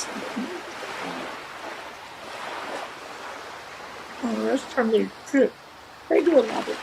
The rest of the time they drip. They do a lot of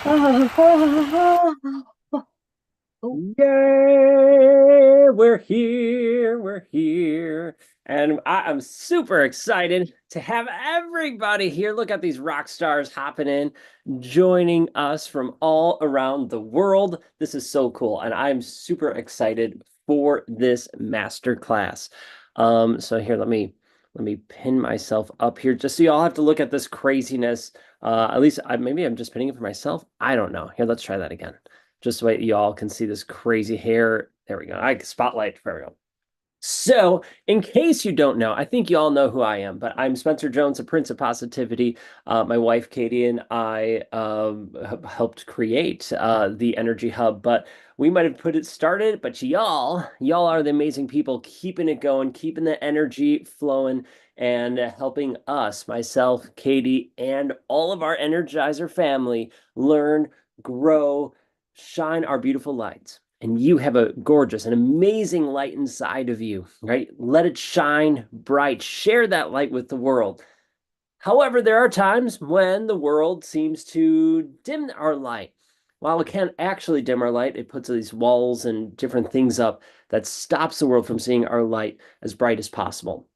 Yay! We're here. And I am super excited to have everybody here. Look at these rock stars hopping in, joining us from all around the world. This is so cool, and I'm super excited for this master class. So here, let me pin myself up here just so you all have to look at this craziness. At least maybe I'm just pinning it for myself. I don't know. Here, let's try that again. Just so y'all can see this crazy hair. There we go. I spotlight. There we go. So, in case you don't know, I think you all know who I am, but I'm Spencer Jones, a Prince of Positivity. My wife Katie and I helped create the Energy Hub, but we might have put it started. But y'all are the amazing people keeping it going, keeping the energy flowing, and helping us, myself, Katie, and all of our Energizer family learn, grow, shine our beautiful lights. And you have a gorgeous and amazing light inside of you, right? Let it shine bright. Share that light with the world. However, there are times when the world seems to dim our light. While it can't actually dim our light, it puts these walls and different things up that stops the world from seeing our light as bright as possible.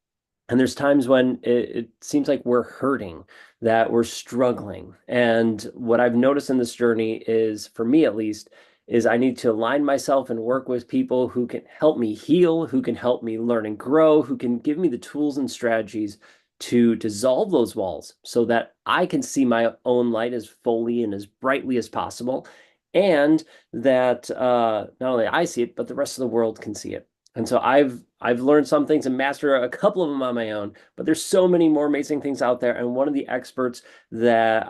And there's times when it seems like we're hurting, that we're struggling. And what I've noticed in this journey is, for me at least, is I need to align myself and work with people who can help me heal, who can help me learn and grow, who can give me the tools and strategies to dissolve those walls so that I can see my own light as fully and as brightly as possible. And that not only I see it, but the rest of the world can see it. And so I've learned some things and mastered a couple of them on my own, but there's so many more amazing things out there. And one of the experts that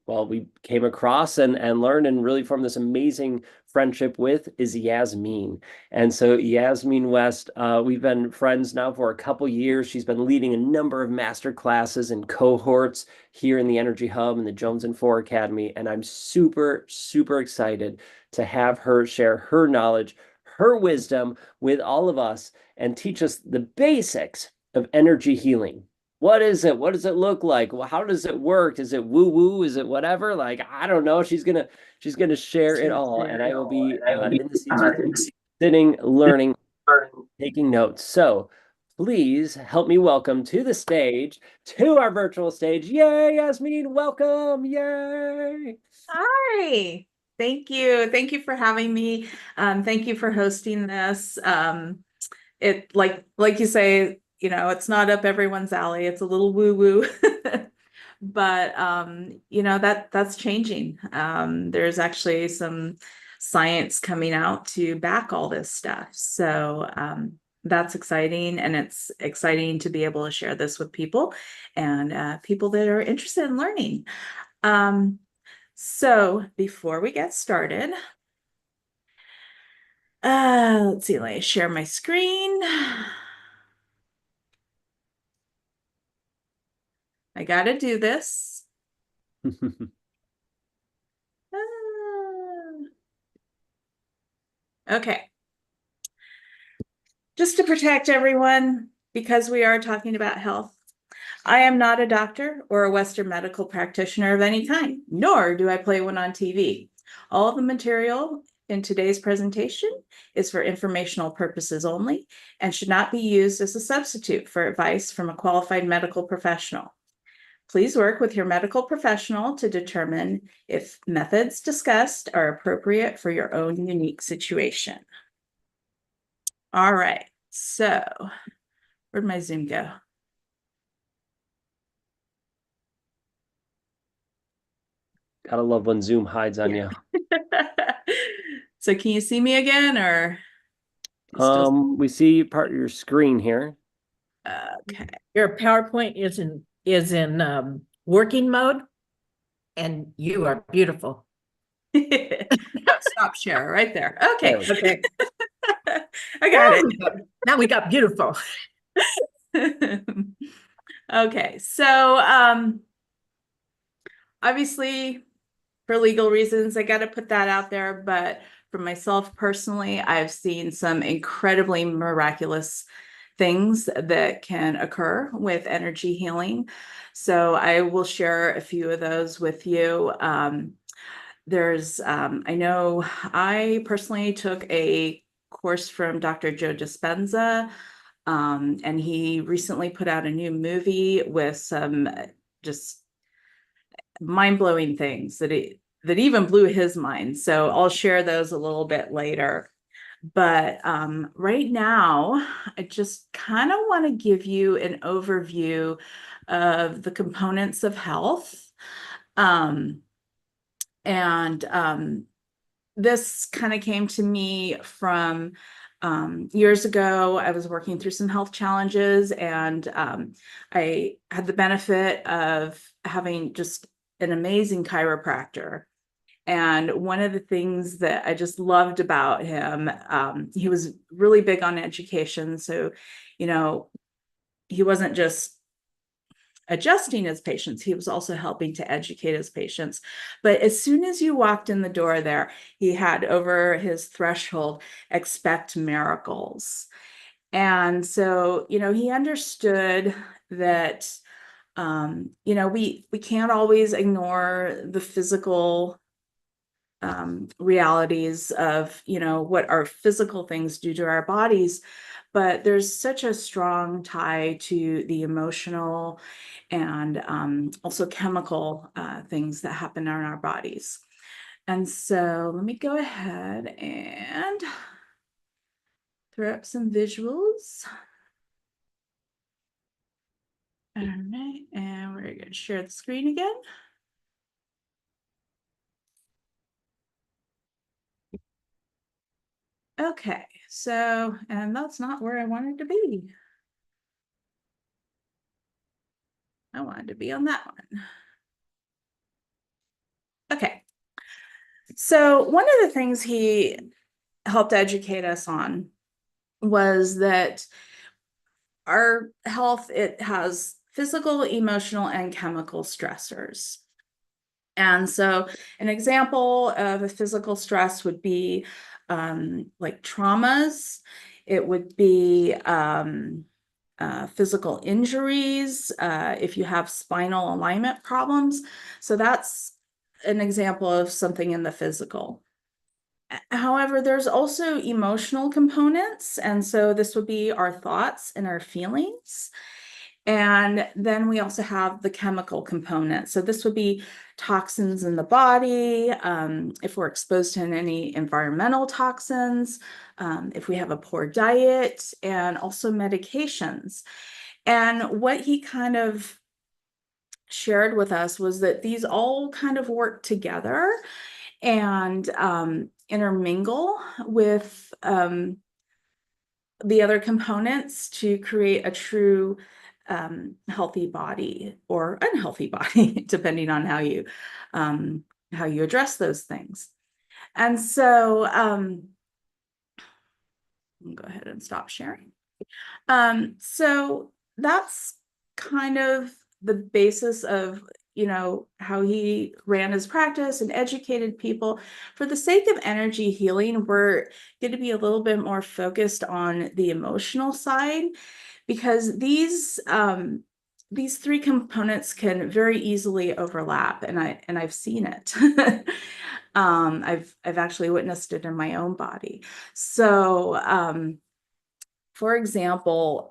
we came across and learned and really formed this amazing friendship with is Yasmin. And so Yasmin West, we've been friends now for a couple years. She's been leading a number of master classes and cohorts here in the Energy Hub and the Jones and Four Academy. And I'm super, super excited to have her share her knowledge, her wisdom with all of us and teach us the basics of energy healing. What is it? What does it look like? Well, how does it work? Is it woo woo? Is it whatever? Like, I don't know. She's gonna share it all, and I will be in the seats with her, sitting, learning, taking notes. So please help me welcome to the stage, to our virtual stage. Yay, Yasmin, welcome. Yay. Hi. Thank you. Thank you for having me. Thank you for hosting this. It like you say, it's not up everyone's alley. It's a little woo-woo. But that's changing. There's actually some science coming out to back all this stuff. So that's exciting, and it's exciting to be able to share this with people and people that are interested in learning. So before we get started, let's see, let me share my screen. I gotta do this. Okay. Just to protect everyone, because we are talking about health, I am not a doctor or a Western medical practitioner of any kind, nor do I play one on TV. All of the material in today's presentation is for informational purposes only and should not be used as a substitute for advice from a qualified medical professional. Please work with your medical professional to determine if methods discussed are appropriate for your own unique situation. All right, so where'd my Zoom go? Gotta love when Zoom hides on you. So can you see me again, or? We see part of your screen here. Okay. Your PowerPoint is in working mode, and you are beautiful. Stop share right there. Okay. Okay. I got it. Now we got beautiful. Okay, so obviously for legal reasons, I got to put that out there, but for myself personally, I've seen some incredibly miraculous things that can occur with energy healing. So I will share a few of those with you. I know I personally took a course from Dr. Joe Dispenza, and he recently put out a new movie with some just mind-blowing things that even blew his mind. So I'll share those a little bit later. But right now, I just kind of want to give you an overview of the components of health. This kind of came to me from years ago. I was working through some health challenges, and I had the benefit of having just an amazing chiropractor. And one of the things that I just loved about him, he was really big on education. So, he wasn't just adjusting his patients, he was also helping to educate his patients. But as soon as you walked in the door there, he had over his threshold, expect miracles. And so, he understood that, we can't always ignore the physical realities of, what our physical things do to our bodies, but there's such a strong tie to the emotional and also chemical things that happen in our bodies. And so let me go ahead and throw up some visuals. All right, and we're going to share the screen again. Okay, so, and that's not where I wanted to be. I wanted to be on that one. Okay. So one of the things he helped educate us on was that our health, it has physical, emotional, and chemical stressors. And so an example of a physical stress would be like traumas. It would be physical injuries, if you have spinal alignment problems. So that's an example of something in the physical. However, there's also emotional components. And so this would be our thoughts and our feelings. And then we also have the chemical component. So this would be toxins in the body, if we're exposed to any environmental toxins, if we have a poor diet, and also medications. And what he kind of shared with us was that these all kind of work together. And intermingle with the other components to create a true healthy body or unhealthy body, depending on how you address those things. And so I'll go ahead and stop sharing. So that's kind of the basis of, how he ran his practice and educated people. For the sake of energy healing, we're going to be a little bit more focused on the emotional side, because these three components can very easily overlap, and I've seen it. I've actually witnessed it in my own body. So for example,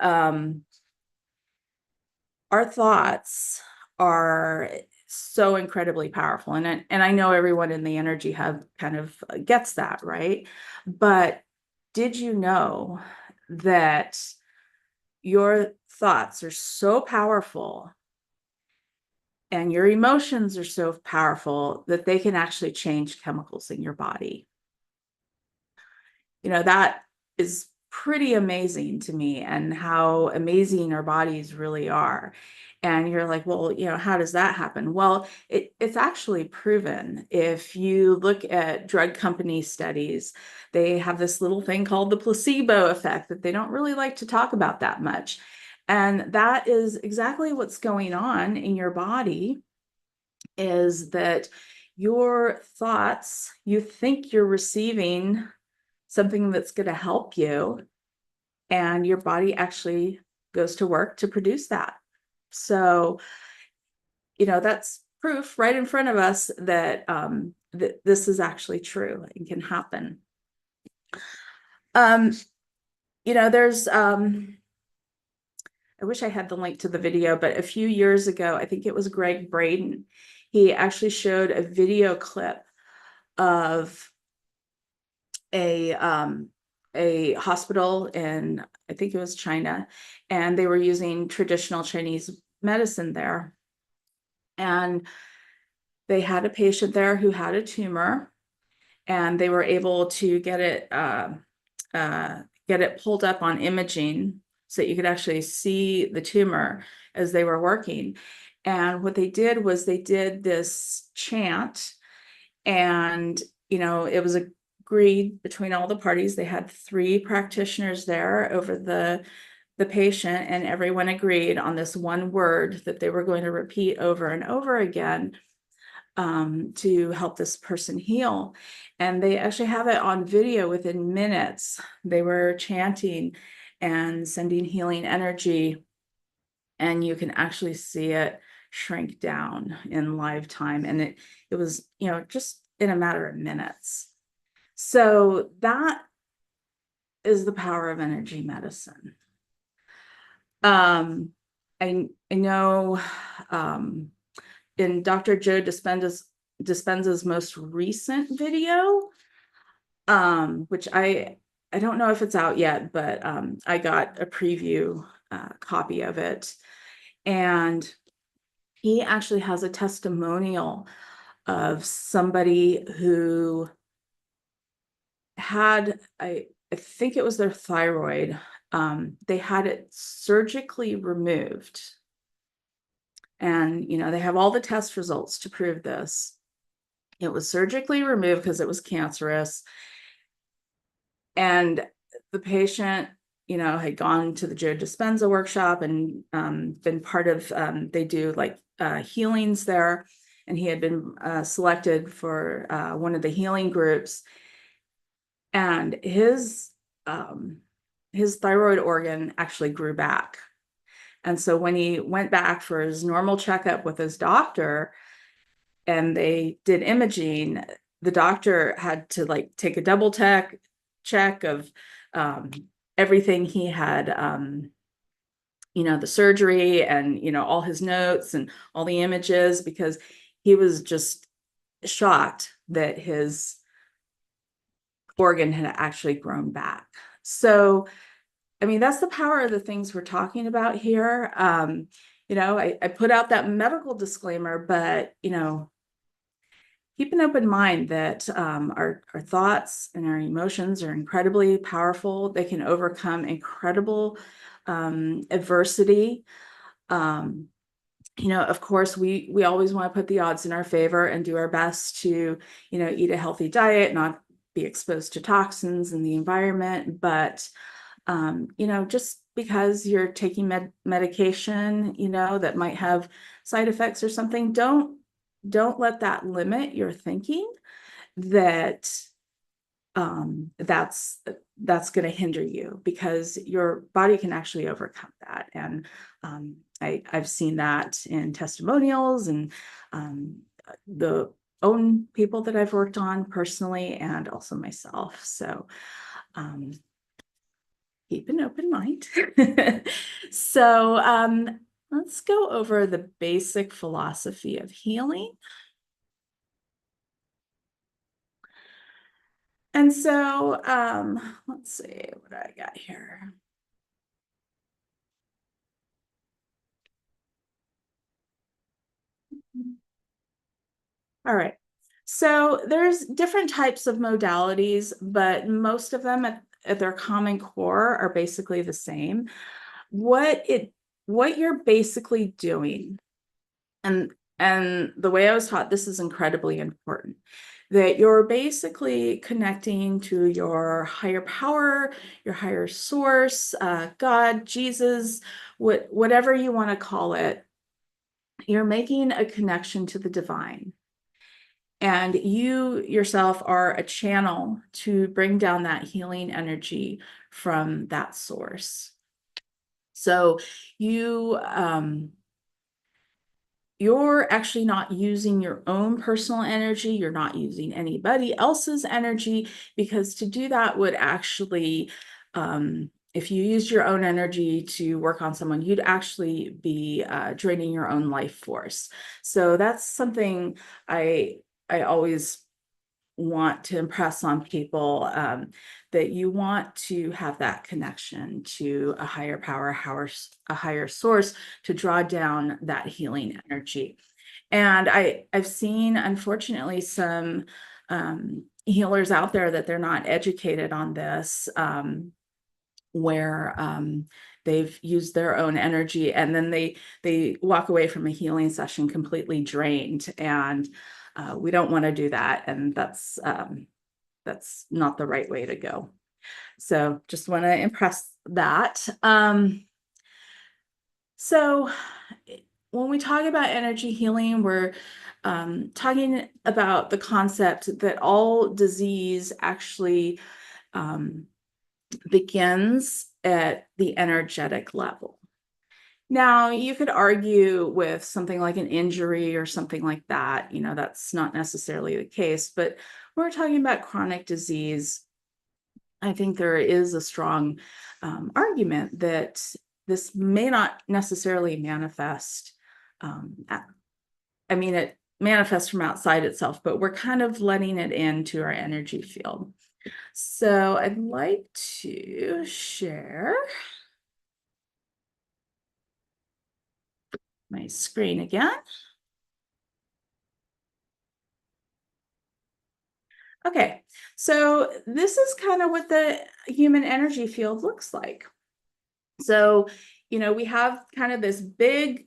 our thoughts are so incredibly powerful. And I know everyone in the Energy Hub kind of gets that, right? But did you know that your thoughts are so powerful and your emotions are so powerful that they can actually change chemicals in your body? That is pretty amazing to me, and how amazing our bodies really are. And you're like, well, how does that happen? Well, it's actually proven. If you look at drug company studies, they have this little thing called the placebo effect that they don't really like to talk about that much. And that is exactly what's going on in your body, is that your thoughts, you think you're receiving something that's going to help you, and your body actually goes to work to produce that. So, that's proof right in front of us that that this is actually true and can happen. There's I wish I had the link to the video, but a few years ago, I think it was Greg Braden, he actually showed a video clip of a hospital in, I think it was China, and they were using traditional Chinese medicine there. And they had a patient there who had a tumor, and they were able to get it pulled up on imaging so that you could actually see the tumor as they were working. And what they did was they did this chant, and it was agreed between all the parties. They had 3 practitioners there over the patient, and everyone agreed on this one word that they were going to repeat over and over again to help this person heal. And they actually have it on video. Within minutes, they were chanting and sending healing energy, and you can actually see it shrink down in live time. And it was, just in a matter of minutes. So that is the power of energy medicine. I know in Dr. Joe Dispenza's most recent video, which I don't know if it's out yet, but I got a preview copy of it, and he actually has a testimonial of somebody who had, I think it was their thyroid. They had it surgically removed. And, they have all the test results to prove this. It was surgically removed because it was cancerous. And the patient, had gone to the Joe Dispenza workshop and been part of, they do like healings there. And he had been selected for one of the healing groups. And his thyroid organ actually grew back. And so when he went back for his normal checkup with his doctor and they did imaging, the doctor had to take a double check of everything he had, the surgery and, all his notes and all the images, because he was just shocked that his organ had actually grown back. So, I mean, that's the power of the things we're talking about here. I put out that medical disclaimer, but, keep an open mind that our thoughts and our emotions are incredibly powerful. They can overcome incredible adversity. Of course, we always want to put the odds in our favor and do our best to, eat a healthy diet, not be exposed to toxins in the environment. But, just because you're taking medication, that might have side effects or something, don't let that limit your thinking that that's going to hinder you, because your body can actually overcome that. And I've seen that in testimonials and the own people that I've worked on personally, and also myself. So keep an open mind. So let's go over the basic philosophy of healing. And so let's see what I got here. All right. So there's different types of modalities, but most of them at their common core are basically the same. What you're basically doing, and the way I was taught, this is incredibly important, that you're basically connecting to your higher power, your higher source, God, Jesus, whatever you want to call it. You're making a connection to the divine. And you yourself are a channel to bring down that healing energy from that source. So you're actually not using your own personal energy. You're not using anybody else's energy, because to do that would actually, if you used your own energy to work on someone, you'd actually be draining your own life force. So that's something I always want to impress on people, that you want to have that connection to a higher power, a higher source, to draw down that healing energy. And I've seen, unfortunately, some healers out there that they're not educated on this, where they've used their own energy, and then they walk away from a healing session completely drained. And we don't want to do that, and that's not the right way to go. So just want to impress that. So when we talk about energy healing, we're talking about the concept that all disease actually begins at the energetic level. Now, you could argue with something like an injury or something like that, that's not necessarily the case. But when we're talking about chronic disease, I think there is a strong argument that this may not necessarily manifest. It manifests from outside itself, but we're kind of letting it into our energy field. So I'd like to share my screen again. Okay, so this is kind of what the human energy field looks like. So, we have kind of this big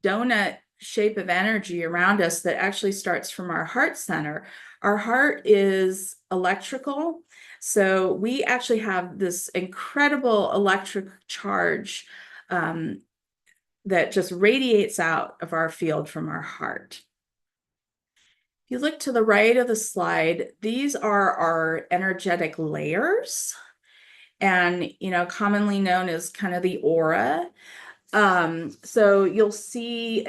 donut shape of energy around us that actually starts from our heart center. Our heart is electrical. So we actually have this incredible electric charge that just radiates out of our field from our heart. If you look to the right of the slide, these are our energetic layers, and commonly known as kind of the aura. So you'll see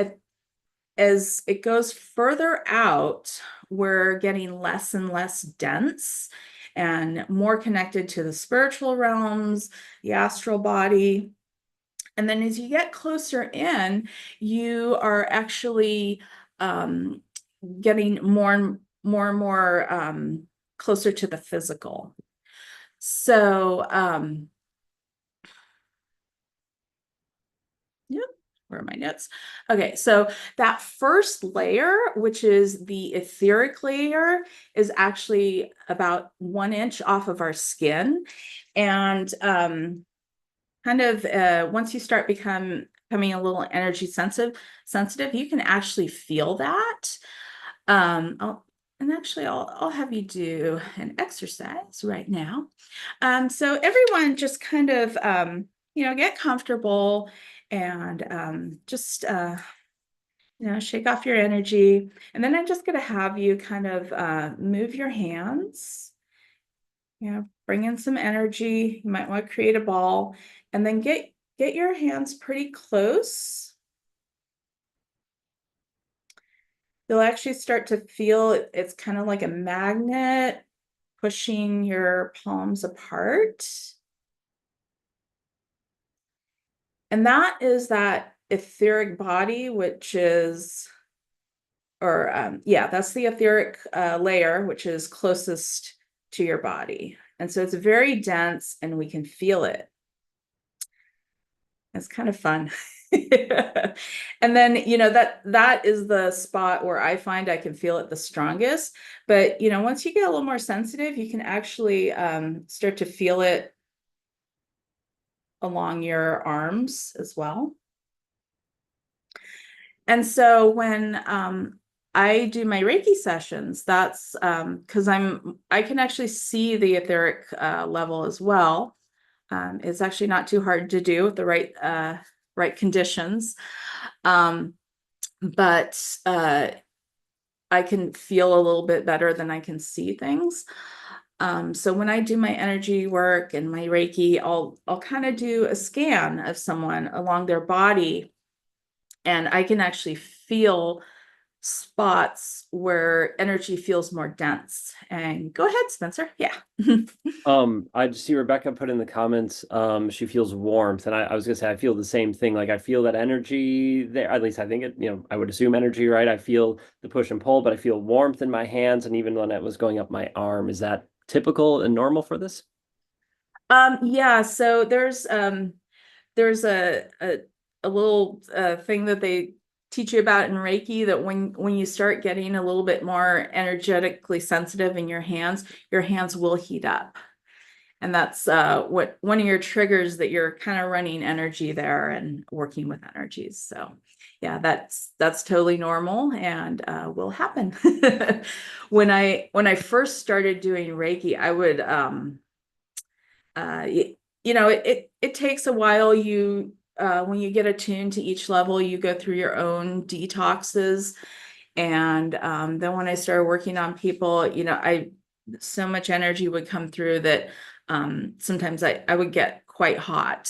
as it goes further out, we're getting less and less dense and more connected to the spiritual realms, the astral body. And then as you get closer in, you are actually getting more and more closer to the physical. So, yeah. where are my notes? Okay, so that first layer, which is the etheric layer, is actually about 1 inch off of our skin. And kind of once you start becoming a little energy sensitive, you can actually feel that. I'll have you do an exercise right now. So everyone just kind of get comfortable and just shake off your energy. And then I'm just going to have you kind of move your hands. Bring in some energy. You might want to create a ball, and then get your hands pretty close. You'll actually start to feel it's kind of like a magnet pushing your palms apart. And that is that etheric body, which is, that's the etheric layer, which is closest to your body. And so it's very dense and we can feel it. It's kind of fun. And then, that is the spot where I find I can feel it the strongest. But, once you get a little more sensitive, you can actually start to feel it along your arms as well. And so when I do my Reiki sessions, that's because I can actually see the etheric level as well. It's actually not too hard to do with the right conditions. But I can feel a little bit better than I can see things. So when I do my energy work and my Reiki, I'll kind of do a scan of someone along their body, and I can actually feel spots where energy feels more dense. And go ahead, Spencer. Yeah. I just see Rebecca put in the comments, she feels warmth. And I was gonna say, I feel the same thing. Like I feel that energy there, at least I think it, I would assume energy, right? I feel the push and pull, but I feel warmth in my hands. And even when it was going up my arm, is that typical and normal for this? Yeah, so there's a little thing that they teach you about in Reiki, that when you start getting a little bit more energetically sensitive in your hands will heat up. And that's what one of your triggers, that you're kind of running energy there and working with energies. So yeah, that's totally normal and will happen. When I first started doing Reiki, I would it takes a while. When you get attuned to each level, you go through your own detoxes. And then when I started working on people, so much energy would come through that sometimes I would get quite hot.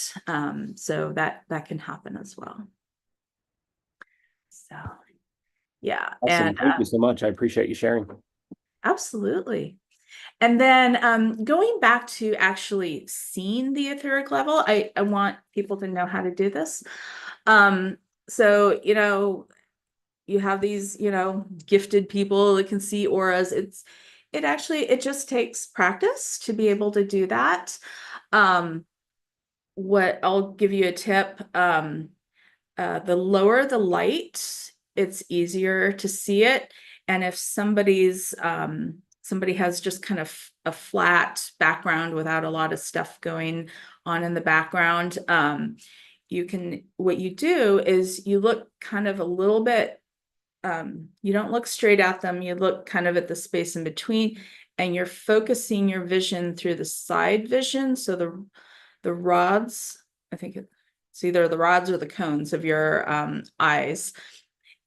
So that can happen as well. So yeah. Awesome. And Thank you so much. I appreciate you sharing. absolutely. And then going back to actually seeing the etheric level, I want people to know how to do this. So, you have these, gifted people that can see auras. It just takes practice to be able to do that. What I'll give you a tip, the lower the light, it's easier to see it. And if somebody has just kind of a flat background without a lot of stuff going on in the background, what you do is you look kind of a little bit, you don't look straight at them, you look kind of at the space in between, and you're focusing your vision through the side vision. So the rods, I think it's either the rods or the cones of your eyes.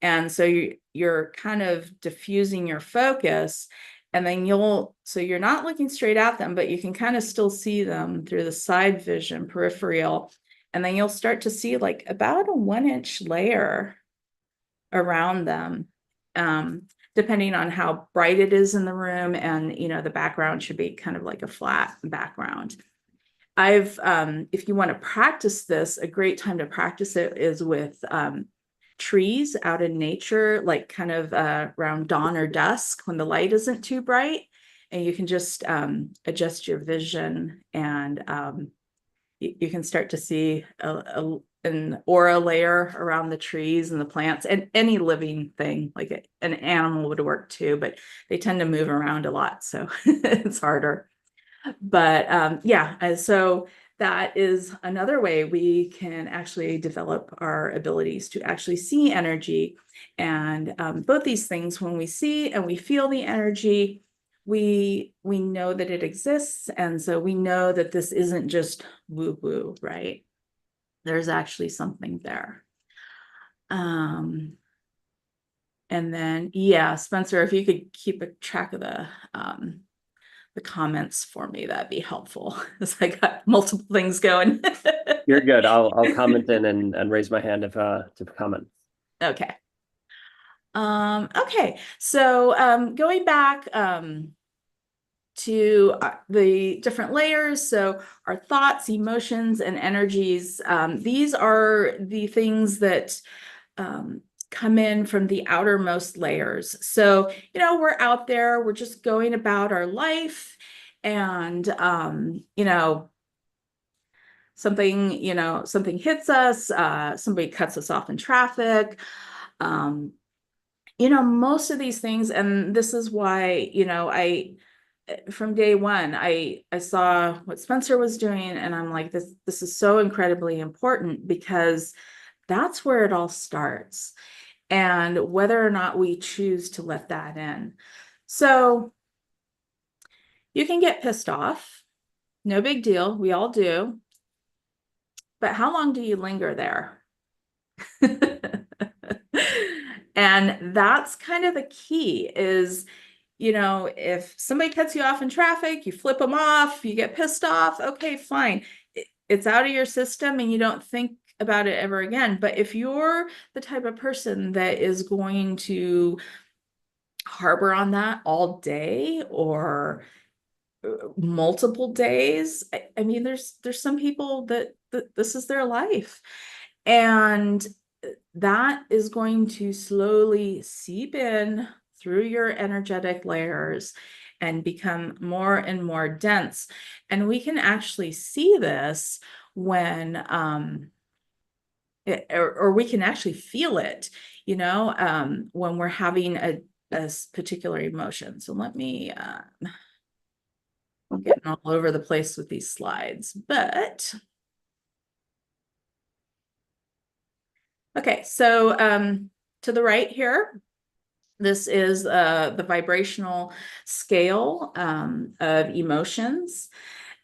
And so you're kind of diffusing your focus, and then so you're not looking straight at them, but you can kind of still see them through the side vision, peripheral. And then you'll start to see like about a 1-inch layer around them, depending on how bright it is in the room. And, the background should be kind of like a flat background. If you want to practice this, a great time to practice it is with trees out in nature, like kind of around dawn or dusk when the light isn't too bright, and you can just adjust your vision, and you can start to see an aura layer around the trees and the plants, and any living thing, like an animal would work too, but they tend to move around a lot, so it's harder. But yeah, and so that is another way we can actually develop our abilities to actually see energy. And both these things, when we see and we feel the energy, we know that it exists. And so we know that this isn't just woo-woo, right? There's actually something there. And then, yeah, Spencer, if you could keep a track of the comments for me, that'd be helpful, because I got multiple things going. You're good. I'll comment in and raise my hand if to comment. Okay. Okay. So going back to the different layers. So our thoughts, emotions, and energies, these are the things that come in from the outermost layers. So, you know, we're out there, we're just going about our life, and you know, something hits us, somebody cuts us off in traffic. You know, most of these things, and this is why, you know, from day one, I saw what Spencer was doing, and I'm like, this is so incredibly important, because that's where it all starts, and whether or not we choose to let that in. So you can get pissed off, no big deal, we all do, but how long do you linger there? And that's kind of the key is, you know, if somebody cuts you off in traffic, you flip them off, you get pissed off, okay, fine. It's out of your system and you don't think about it ever again. But if you're the type of person that is going to harbor on that all day or multiple days, I mean, there's some people that this is their life. And that is going to slowly seep in through your energetic layers and become more and more dense. And we can actually see this when, or we can actually feel it, you know, when we're having a particular emotion. So let me, I'm getting all over the place with these slides, but okay, so to the right here, this is the vibrational scale of emotions.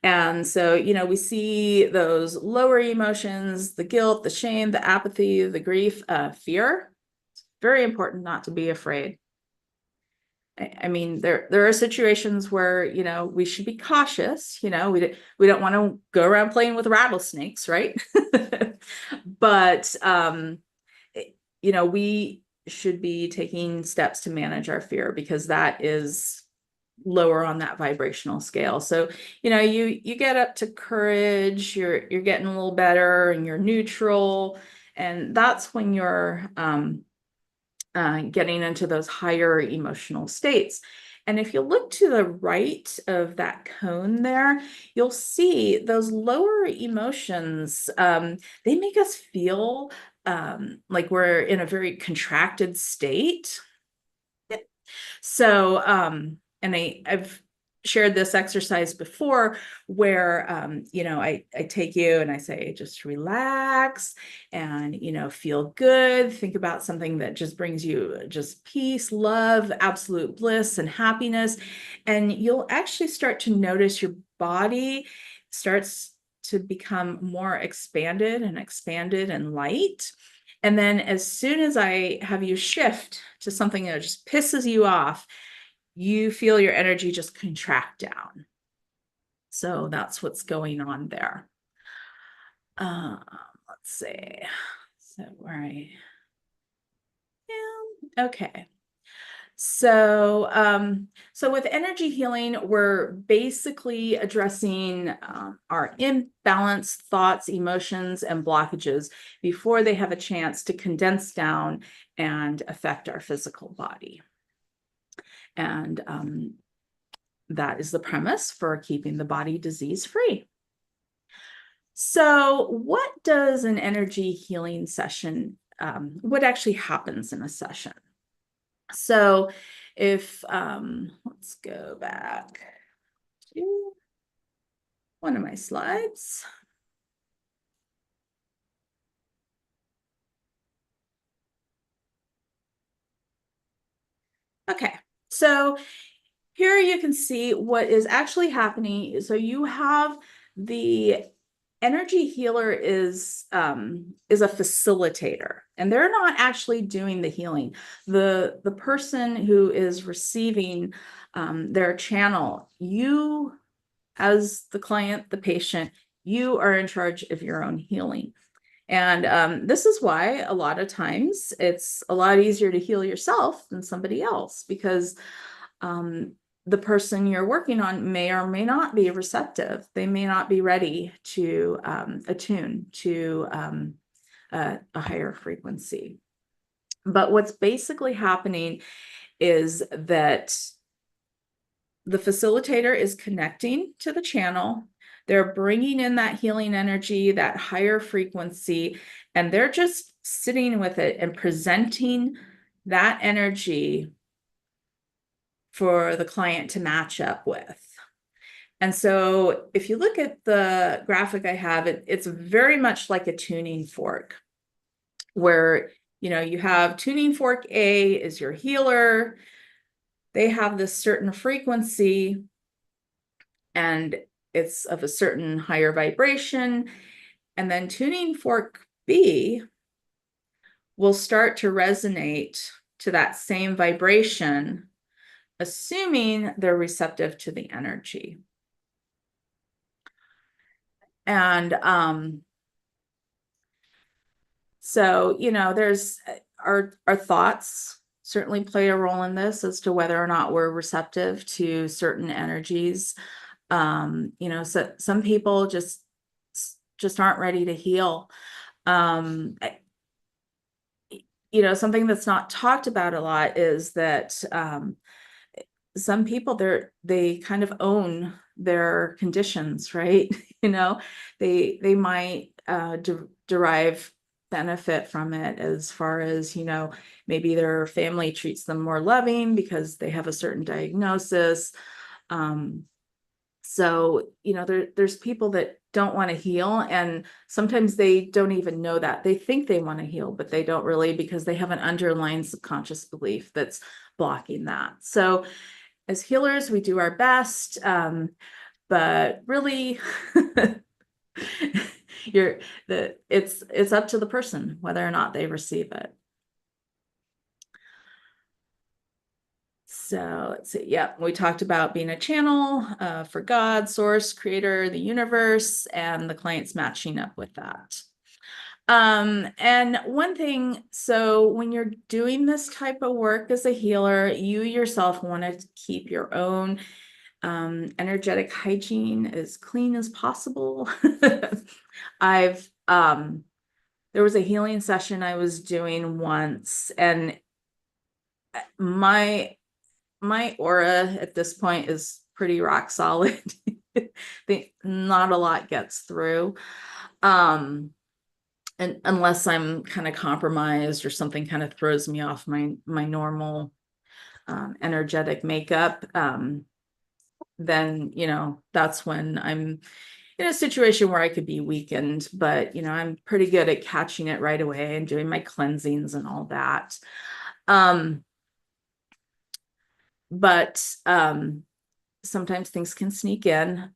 And so, you know, we see those lower emotions, the guilt, the shame, the apathy, the grief, fear. It's very important not to be afraid. I mean, there are situations where, you know, we should be cautious, you know, we don't want to go around playing with rattlesnakes, right? But, you know, we should be taking steps to manage our fear, because that is lower on that vibrational scale. So, you know, you get up to courage, you're getting a little better, and you're neutral. And that's when you're, getting into those higher emotional states. And if you look to the right of that cone there, you'll see those lower emotions, they make us feel like we're in a very contracted state. So, and I've shared this exercise before where, you know, I take you and I say, just relax and, you know, feel good. Think about something that just brings you just peace, love, absolute bliss and happiness. And you'll actually start to notice your body starts to become more expanded and light. And then as soon as I have you shift to something that just pisses you off, you feel your energy just contract down. So that's what's going on there. Let's see. So where I am. Okay. So, so with energy healing, we're basically addressing our imbalanced thoughts, emotions, and blockages before they have a chance to condense down and affect our physical body. And that is the premise for keeping the body disease-free. So what does an energy healing session, what actually happens in a session? So if, let's go back to one of my slides. Okay, so here you can see what is actually happening. So you have the energy healer is a facilitator, and they're not actually doing the healing. The person who is receiving their channel, you as the client, the patient, you are in charge of your own healing. And this is why a lot of times it's a lot easier to heal yourself than somebody else, because the person you're working on may or may not be receptive. They may not be ready to attune to a higher frequency. But what's basically happening is that the facilitator is connecting to the channel. They're bringing in that healing energy, that higher frequency, and they're just sitting with it and presenting that energy for the client to match up with. And so if you look at the graphic I have, it's very much like a tuning fork, where you have tuning fork A is your healer. They have this certain frequency, and it's of a certain higher vibration. And then tuning fork B will start to resonate to that same vibration, assuming they're receptive to the energy. And so, there's our thoughts certainly play a role in this as to whether or not we're receptive to certain energies. So some people just aren't ready to heal. Something that's not talked about a lot is that some people, they kind of own their conditions, right? They might derive benefit from it, as far as maybe their family treats them more loving because they have a certain diagnosis. So there's people that don't want to heal, and sometimes they don't even know that. They think they want to heal, but they don't really, because they have an underlying subconscious belief that's blocking that. So as healers, we do our best, but really it's up to the person whether or not they receive it. So let's see. Yeah, we talked about being a channel for God, source, creator, the universe, and the client's matching up with that. And one thing, so when you're doing this type of work as a healer, you yourself want to keep your own energetic hygiene as clean as possible. There was a healing session I was doing once, and my aura at this point is pretty rock solid. Not a lot gets through. And unless I'm kind of compromised or something kind of throws me off my normal energetic makeup, then that's when I'm in a situation where I could be weakened. But I'm pretty good at catching it right away and doing my cleansings and all that. But sometimes things can sneak in.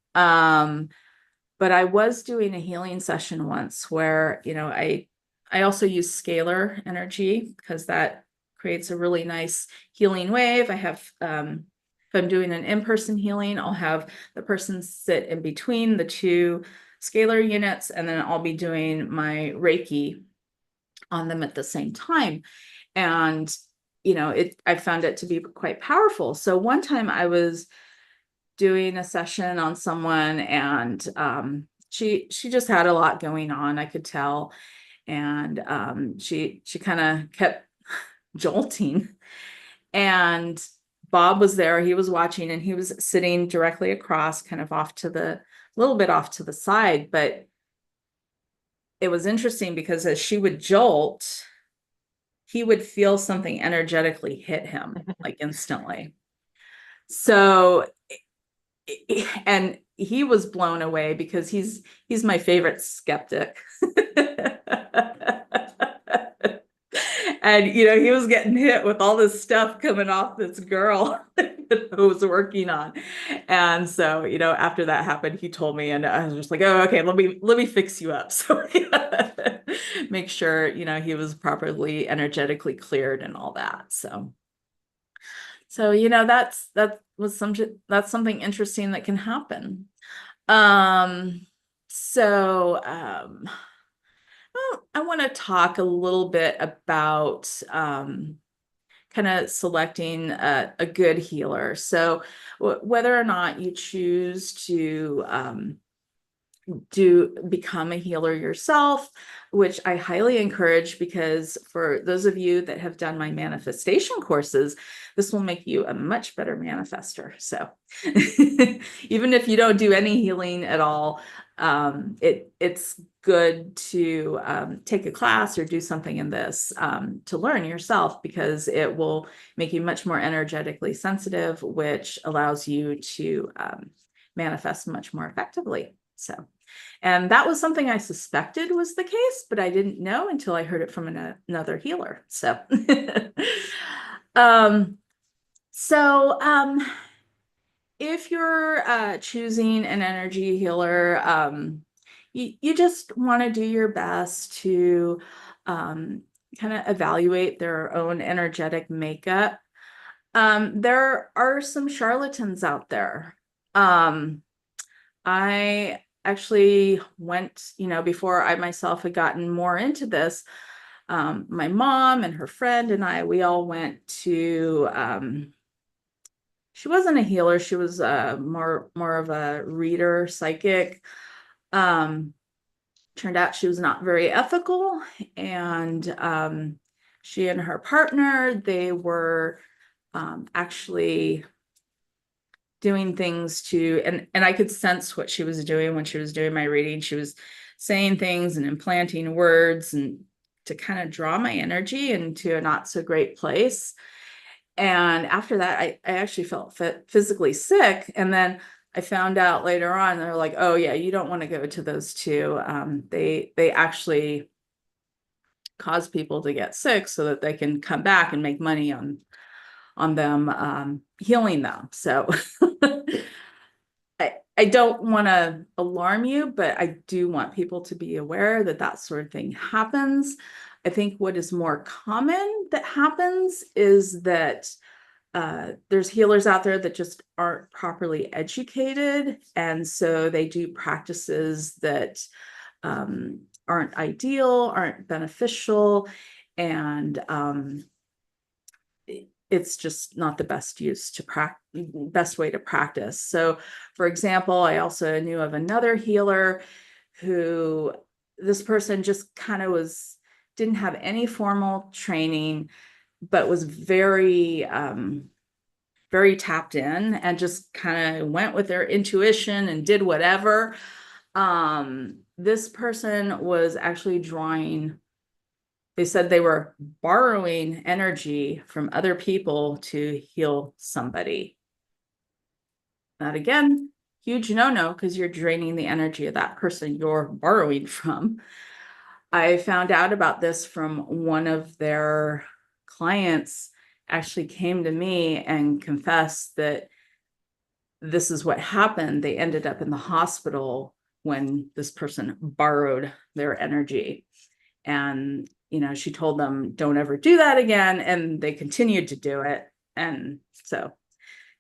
But I was doing a healing session once where, I also use scalar energy, because that creates a really nice healing wave. I have, if I'm doing an in-person healing, I'll have the person sit in between the two scalar units, and then I'll be doing my Reiki on them at the same time. And, I found it to be quite powerful. So one time I was doing a session on someone, and she just had a lot going on, I could tell. And she kind of kept jolting. And Bob was there, he was watching, and he was sitting directly across, kind of little bit off to the side. But it was interesting because as she would jolt, he would feel something energetically hit him like instantly. So, and he was blown away because he's my favorite skeptic. And he was getting hit with all this stuff coming off this girl that I was working on. And so, after that happened, he told me, and I was just like, oh, okay, let me fix you up. So make sure, he was properly energetically cleared and all that. So that's something interesting that can happen. Well, I want to talk a little bit about kind of selecting a good healer. So whether or not you choose to become a healer yourself, which I highly encourage, because for those of you that have done my manifestation courses, this will make you a much better manifester. So even if you don't do any healing at all, it's good to take a class or do something in this to learn yourself, because it will make you much more energetically sensitive, which allows you to manifest much more effectively. So, and that was something I suspected was the case, but I didn't know until I heard it from another healer. So, if you're choosing an energy healer, you just want to do your best to kind of evaluate their own energetic makeup. There are some charlatans out there. I actually went, before I myself had gotten more into this, my mom and her friend and we all went to, she wasn't a healer. She was more of a reader, psychic. Turned out she was not very ethical. And she and her partner, they were actually doing things to, and I could sense what she was doing when she was doing my reading. She was saying things and implanting words and to kind of draw my energy into a not so great place. And after that, I actually felt physically sick. And then I found out later on, they're like, oh yeah, you don't want to go to those two. They actually cause people to get sick so that they can come back and make money on them healing them. So I don't want to alarm you, but I do want people to be aware that that sort of thing happens. I think what is more common that happens is that there's healers out there that just aren't properly educated. And so they do practices that aren't ideal, aren't beneficial, and it's just not the best best way to practice. So, for example, I also knew of another healer who, this person just kind of didn't have any formal training, but was very, very tapped in and just kind of went with their intuition and did whatever. This person was actually drawing, they said they were borrowing energy from other people to heal somebody. That again, huge no-no, because you're draining the energy of that person you're borrowing from. I found out about this from one of their clients actually came to me and confessed that this is what happened. They ended up in the hospital when this person borrowed their energy. And she told them, don't ever do that again. And they continued to do it. And so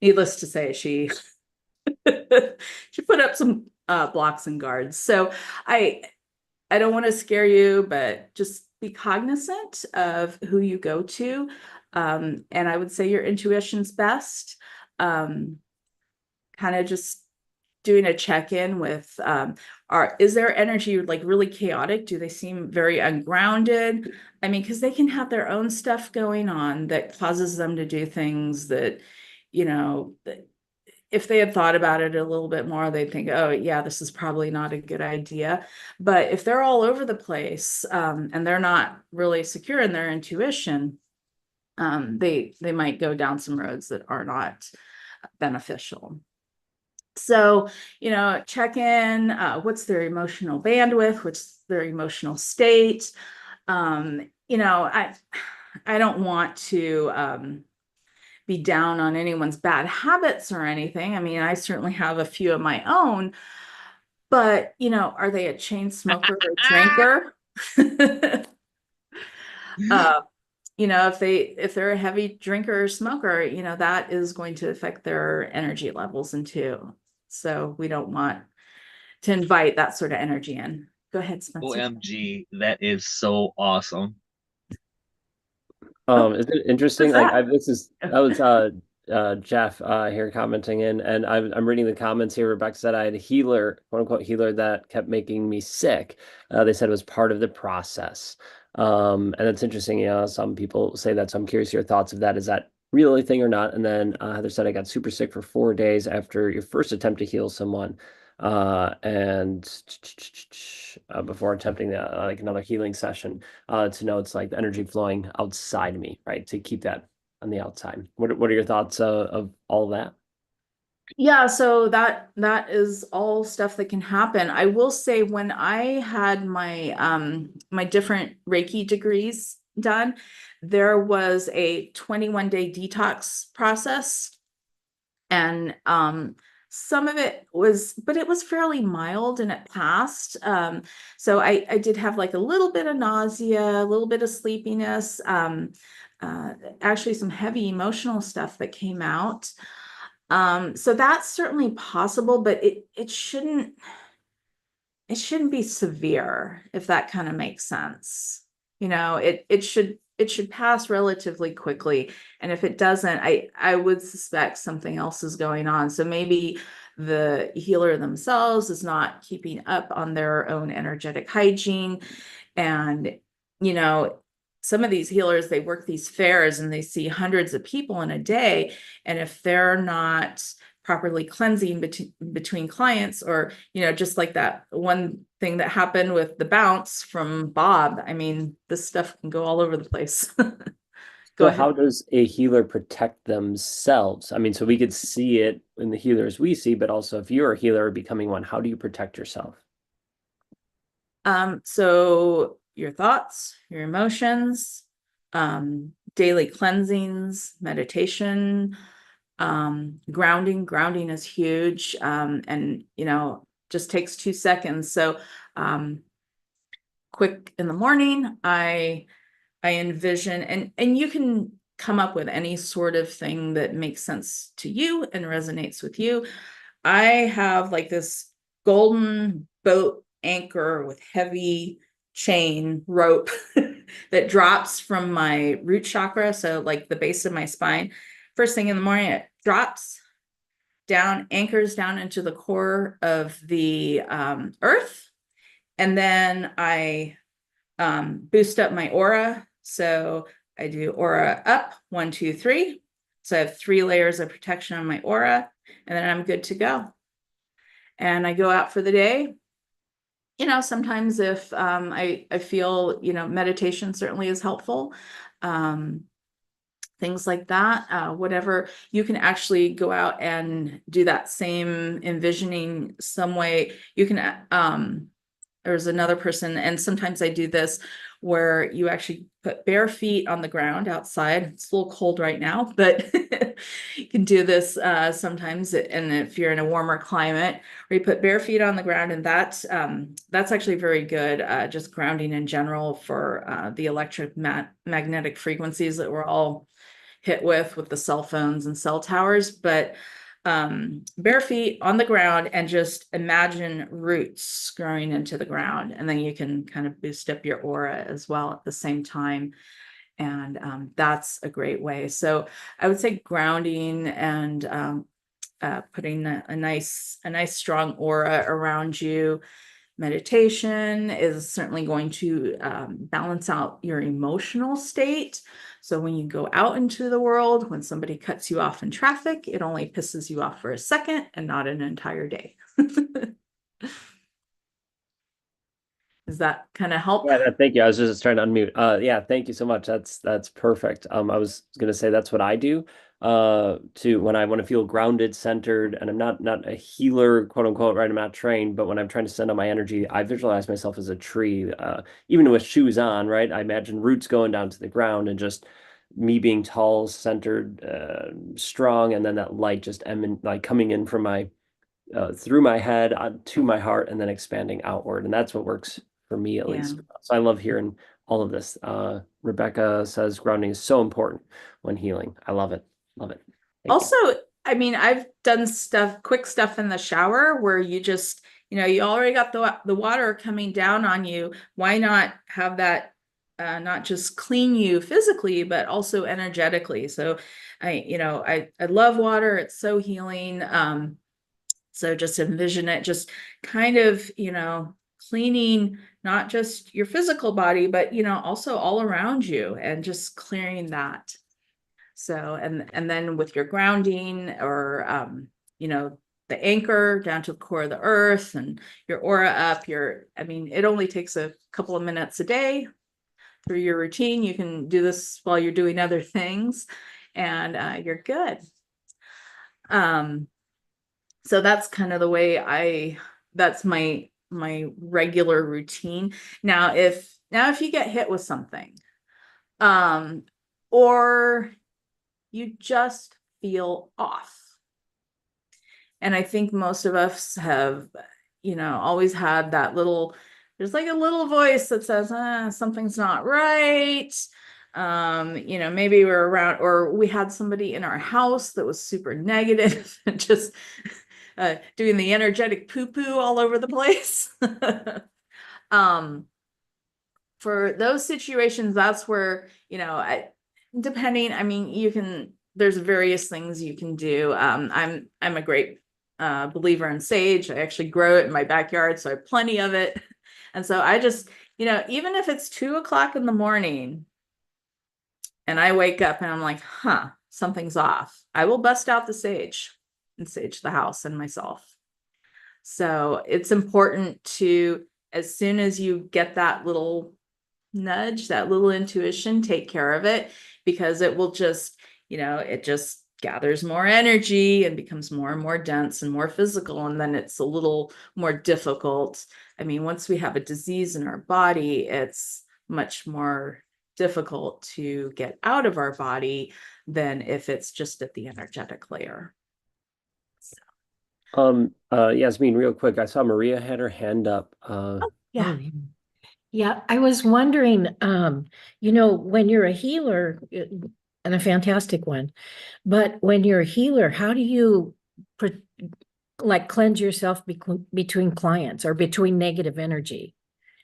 needless to say, she put up some blocks and guards. So I don't want to scare you, but just be cognizant of who you go to. And I would say your intuition's best. Kind of just doing a check-in with, is their energy like really chaotic? Do they seem very ungrounded? I mean, because they can have their own stuff going on that causes them to do things that, if they had thought about it a little bit more, they'd think, oh yeah, this is probably not a good idea. But if they're all over the place, and they're not really secure in their intuition, they might go down some roads that are not beneficial. So, check in, what's their emotional bandwidth, what's their emotional state. I don't want to be down on anyone's bad habits or anything. I mean, I certainly have a few of my own, but are they a chain smoker or drinker? If they're a heavy drinker or smoker, that is going to affect their energy levels and too. So we don't want to invite that sort of energy in. Go ahead, Spencer. OMG, that is so awesome. Is it interesting? What's Like that? that was Jeff here commenting in, and I'm reading the comments here. Rebecca said I had a healer, quote unquote healer, that kept making me sick. They said it was part of the process. And it's interesting, some people say that, so I'm curious your thoughts of that. Is that really a thing or not? And then Heather said I got super sick for 4 days after your first attempt to heal someone. And before attempting like another healing session, to know it's like the energy flowing outside me, right? To keep that on the outside. What are your thoughts of all that? Yeah, so that is all stuff that can happen. I will say when I had my different Reiki degrees done, there was a 21-day detox process, and some of it was, but it was fairly mild and it passed. So I did have like a little bit of nausea, a little bit of sleepiness, actually some heavy emotional stuff that came out. So that's certainly possible, but it shouldn't be severe, if that kind of makes sense. It should pass relatively quickly. And if it doesn't, I would suspect something else is going on. So maybe the healer themselves is not keeping up on their own energetic hygiene. And, some of these healers, they work these fairs and they see hundreds of people in a day. And if they're not properly cleansing between clients, or, just like that one thing that happened with the bounce from Bob, I mean, this stuff can go all over the place. Go So ahead. how does a healer protect themselves? I mean, so we could see it in the healers we see, but also if you're a healer or becoming one, how do you protect yourself? So your thoughts, your emotions, daily cleansings, meditation, grounding is huge. And just takes 2 seconds. So quick in the morning, I envision, and you can come up with any sort of thing that makes sense to you and resonates with you. I have like this golden boat anchor with heavy chain rope that drops from my root chakra, so like the base of my spine. First thing in the morning, it drops down, anchors down into the core of the earth, and then I boost up my aura. So I do aura up, 1, 2, 3. So I have 3 layers of protection on my aura, and then I'm good to go. And I go out for the day. Sometimes if I feel, meditation certainly is helpful. Things like that, whatever, you can actually go out and do that same envisioning some way. You can, there's another person, and sometimes I do this where you actually put bare feet on the ground outside. It's a little cold right now, but you can do this sometimes. And if you're in a warmer climate, where you put bare feet on the ground, and that's actually very good, just grounding in general for the electromagnetic frequencies that we're all hit with the cell phones and cell towers. But bare feet on the ground, and just imagine roots growing into the ground, and then you can kind of boost up your aura as well at the same time. And that's a great way. So I would say grounding and putting a nice strong aura around you. Meditation is certainly going to balance out your emotional state. So when you go out into the world, when somebody cuts you off in traffic, it only pisses you off for a second and not an entire day. Does that kind of help? Yeah, thank you. I was just trying to unmute. Yeah, thank you so much. That's perfect. I was gonna say that's what I do. To when I want to feel grounded, centered, and I'm not a healer, quote unquote, right? I'm not trained, but when I'm trying to send out my energy, I visualize myself as a tree, even with shoes on, right? I imagine roots going down to the ground and just me being tall, centered, strong, and then that light just like coming in from my through my head to my heart and then expanding outward. And that's what works for me at Yeah. least. So I love hearing all of this. Rebecca says grounding is so important when healing. I love it. Love it. Thank you. Also, I mean, I've done quick stuff in the shower where you just, you know, you already got the water coming down on you. Why not have that not just clean you physically, but also energetically? So I love water. It's so healing. So just envision it just kind of, cleaning not just your physical body, but, also all around you and just clearing that. So, and then with your grounding or, the anchor down to the core of the earth and your aura up, it only takes a couple of minutes a day through your routine. You can do this while you're doing other things and you're good. So that's kind of the way that's my regular routine. Now if you get hit with something, or you just feel off. And I think most of us have, always had that there's like a little voice that says, something's not right. Maybe we're around, or we had somebody in our house that was super negative and just doing the energetic poo-poo all over the place. For those situations, that's where, there's various things you can do. I'm a great believer in sage. I actually grow it in my backyard, so I have plenty of it. And so I just, even if it's 2:00 in the morning and I wake up and I'm like, something's off, I will bust out the sage and sage the house and myself. So it's important to, as soon as you get that little nudge, that little intuition, take care of it, because it will just, it just gathers more energy and becomes more and more dense and more physical. And then it's a little more difficult. I mean, once we have a disease in our body, it's much more difficult to get out of our body than if it's just at the energetic layer. Yasmin, real quick, I saw Maria had her hand up. Yeah. Yeah, I was wondering, when you're a healer, and a fantastic one, but when you're a healer, how do you cleanse yourself between clients or between negative energy?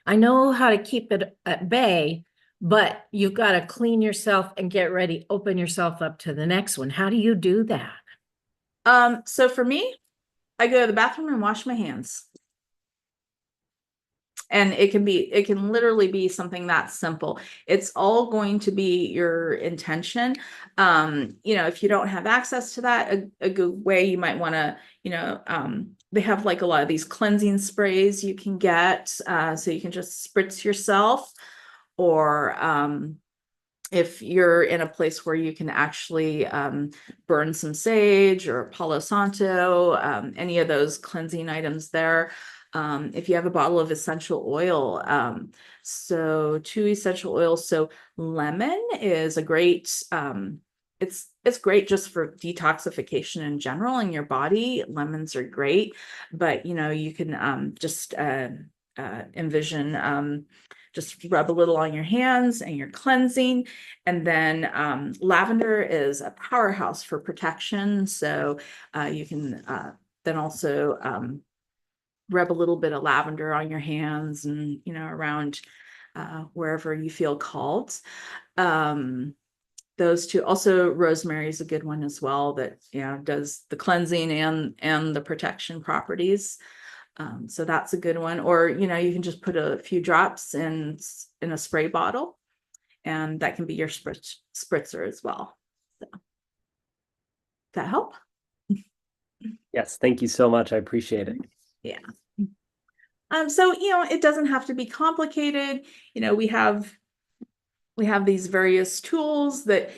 I know how to keep it at bay, but you've got to clean yourself and get ready, open yourself up to the next one. How do you do that? So for me, I go to the bathroom and wash my hands. And it can literally be something that simple. It's all going to be your intention. If you don't have access to that, a good way you might want to, they have like a lot of these cleansing sprays you can get. So you can just spritz yourself, or if you're in a place where you can actually burn some sage or Palo Santo, any of those cleansing items there. If you have a bottle of essential oil, so 2 essential oils. So lemon is a great, it's great just for detoxification in general in your body. Lemons are great, but you can just envision just rub a little on your hands and you're cleansing. And then lavender is a powerhouse for protection. So you can then also rub a little bit of lavender on your hands and, around wherever you feel called. Those two. Also, rosemary is a good one as well, that, does the cleansing and the protection properties. So that's a good one. Or, you can just put a few drops in a spray bottle and that can be your spritzer as well. So, that help? Yes, thank you so much. I appreciate it. Yeah. So, it doesn't have to be complicated. We have these various tools that,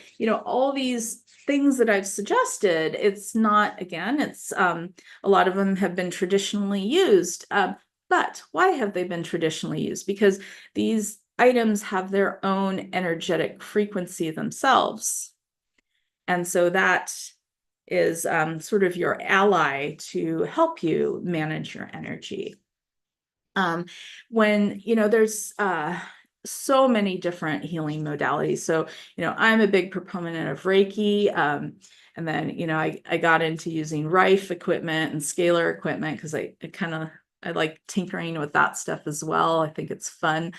all these things that I've suggested, it's not, again, it's a lot of them have been traditionally used. But why have they been traditionally used? Because these items have their own energetic frequency themselves. And so that is sort of your ally to help you manage your energy. When, there's so many different healing modalities. So, I'm a big proponent of Reiki. And then, I got into using Rife equipment and scalar equipment because I like tinkering with that stuff as well. I think it's fun.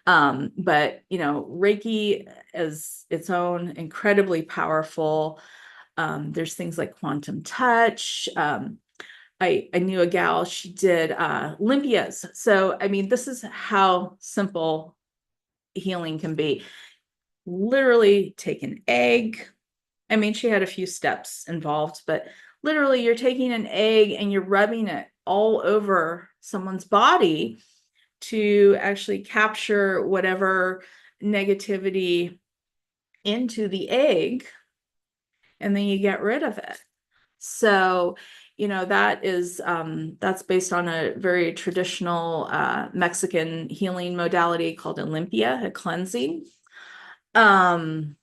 But, Reiki is its own incredibly powerful. There's things like quantum touch. I knew a gal, she did limpias. So, I mean, this is how simple healing can be. Literally take an egg. I mean, she had a few steps involved, but literally you're taking an egg and you're rubbing it all over someone's body to actually capture whatever negativity into the egg, and then you get rid of it. So, that is that's based on a very traditional Mexican healing modality called Olympia, a cleansing. Let's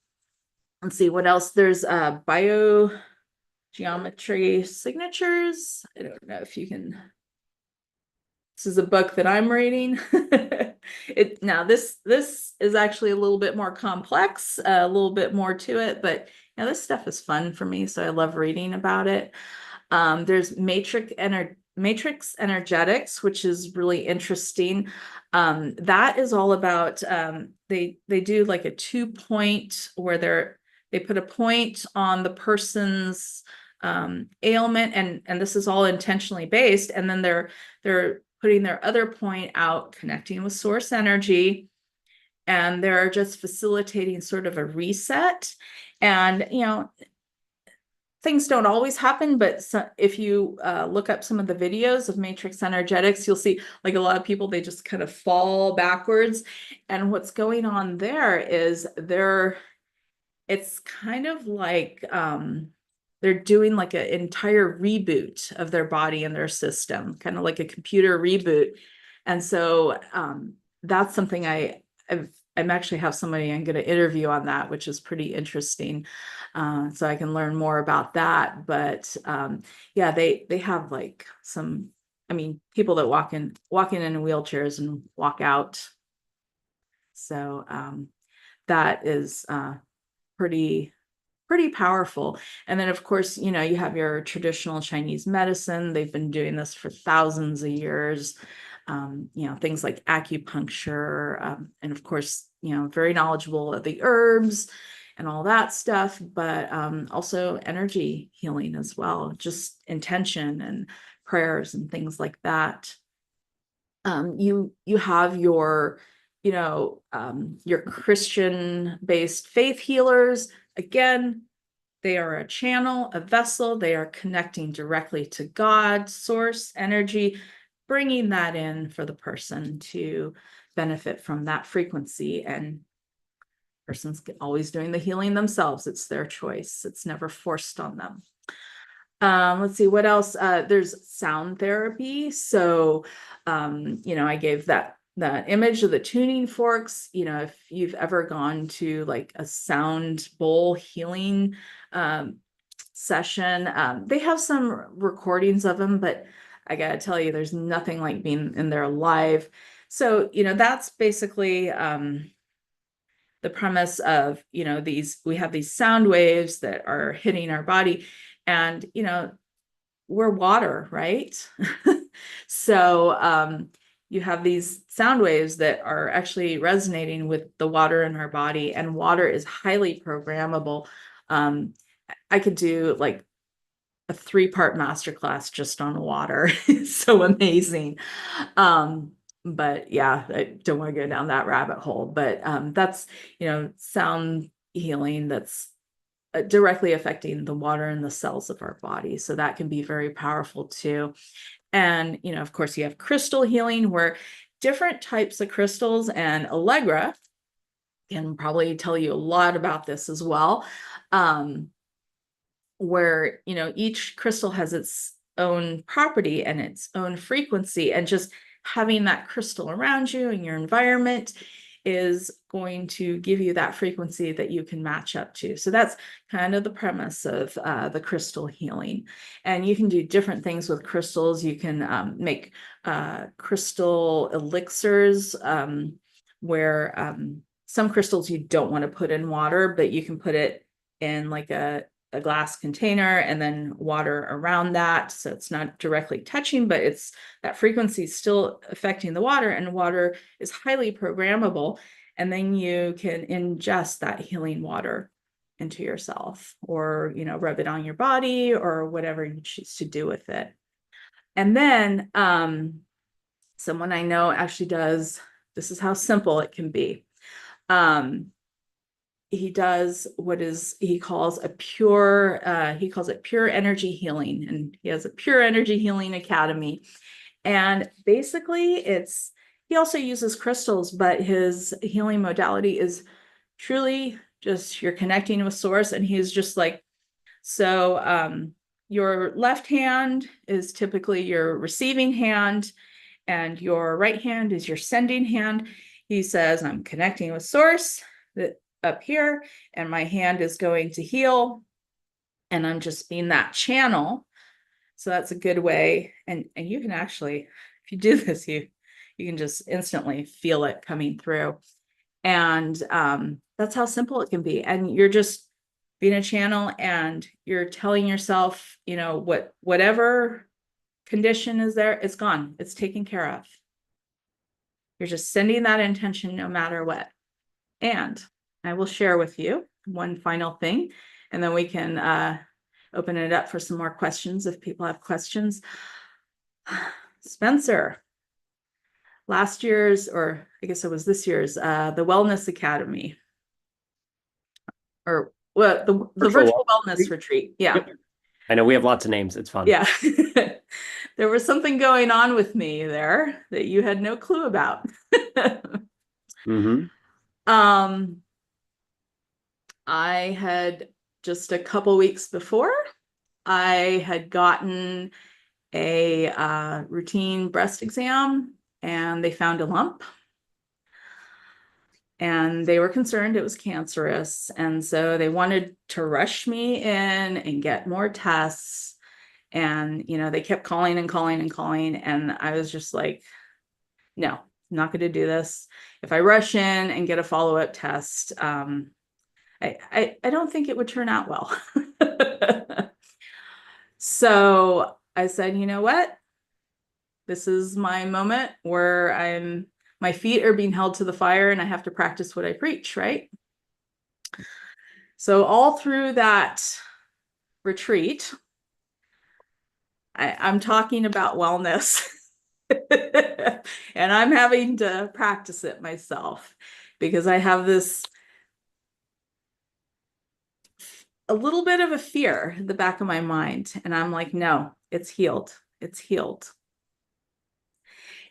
see what else. There's biogeometry signatures. I don't know if you can. This is a book that I'm reading. Now this is actually a little bit more complex, a little bit more to it, but this stuff is fun for me, so I love reading about it. There's matrix energetics, which is really interesting. That is all about they do like a 2-point where they put a point on the person's ailment, and this is all intentionally based, and then they're putting their other point out, connecting with source energy, and they're just facilitating sort of a reset. And things don't always happen, but if you look up some of the videos of matrix energetics, you'll see like a lot of people, they just kind of fall backwards. And what's going on there is it's kind of like they're doing like an entire reboot of their body and their system, kind of like a computer reboot. And so that's something I'm actually have somebody I'm going to interview on that, which is pretty interesting. So I can learn more about that. But yeah, they have like some, I mean, people that walking in wheelchairs and walk out. So that is pretty powerful. And then of course, you have your traditional Chinese medicine. They've been doing this for thousands of years. Things like acupuncture, and of course, very knowledgeable of the herbs and all that stuff, but also energy healing as well, just intention and prayers and things like that. You have your Christian-based faith healers. Again, they are a channel, a vessel. They are connecting directly to God, source, energy, bringing that in for the person to benefit from that frequency. And person's always doing the healing themselves. It's their choice. It's never forced on them. Let's see what else. There's sound therapy. So, I gave that image of the tuning forks. If you've ever gone to like a sound bowl healing session, they have some recordings of them, but I gotta tell you, there's nothing like being in there live. So, that's basically the premise of, we have these sound waves that are hitting our body, and, we're water, right? So you have these sound waves that are actually resonating with the water in our body, and water is highly programmable. I could do like a 3-part masterclass just on water. It's so amazing. but yeah, I don't want to go down that rabbit hole. But that's, sound healing that's directly affecting the water in the cells of our body. So that can be very powerful too. And, of course, you have crystal healing, where different types of crystals, and Allegra can probably tell you a lot about this as well. Where, each crystal has its own property and its own frequency, and just having that crystal around you in your environment is going to give you that frequency that you can match up to. So that's kind of the premise of the crystal healing. And you can do different things with crystals. You can make crystal elixirs, where some crystals you don't want to put in water, but you can put it in like a glass container and then water around that. So it's not directly touching, but it's that frequency is still affecting the water, and water is highly programmable. And then you can ingest that healing water into yourself, or, rub it on your body, or whatever you choose to do with it. And then someone I know actually does, this is how simple it can be. He does what he calls it pure energy healing, and he has a pure energy healing academy. And basically he also uses crystals, but his healing modality is truly just you're connecting with source. And he's just like, so your left hand is typically your receiving hand, and your right hand is your sending hand. He says, I'm connecting with source up here, and my hand is going to heal, and I'm just being that channel. So that's a good way. And you can actually, if you do this, you can just instantly feel it coming through. And that's how simple it can be. And you're just being a channel, and you're telling yourself, whatever condition is there, it's gone, it's taken care of. You're just sending that intention no matter what. And I will share with you one final thing, and then we can open it up for some more questions if people have questions. Spencer, last year's, or I guess it was this year's, the Wellness Academy, or well, the virtual wellness retreat. Yeah. Yep. I know we have lots of names. It's fun. Yeah. There was something going on with me there that you had no clue about. Mm-hmm. I had just a couple weeks before, I had gotten a routine breast exam, and they found a lump, and they were concerned it was cancerous. And so they wanted to rush me in and get more tests. And, they kept calling and calling and calling. And I was just like, no, I'm not going to do this. If I rush in and get a follow-up test, I don't think it would turn out well. So I said, you know what? This is my moment where my feet are being held to the fire, and I have to practice what I preach, right? So all through that retreat, I'm talking about wellness. And I'm having to practice it myself, because I have a little bit of a fear in the back of my mind. And I'm like, no, it's healed. It's healed.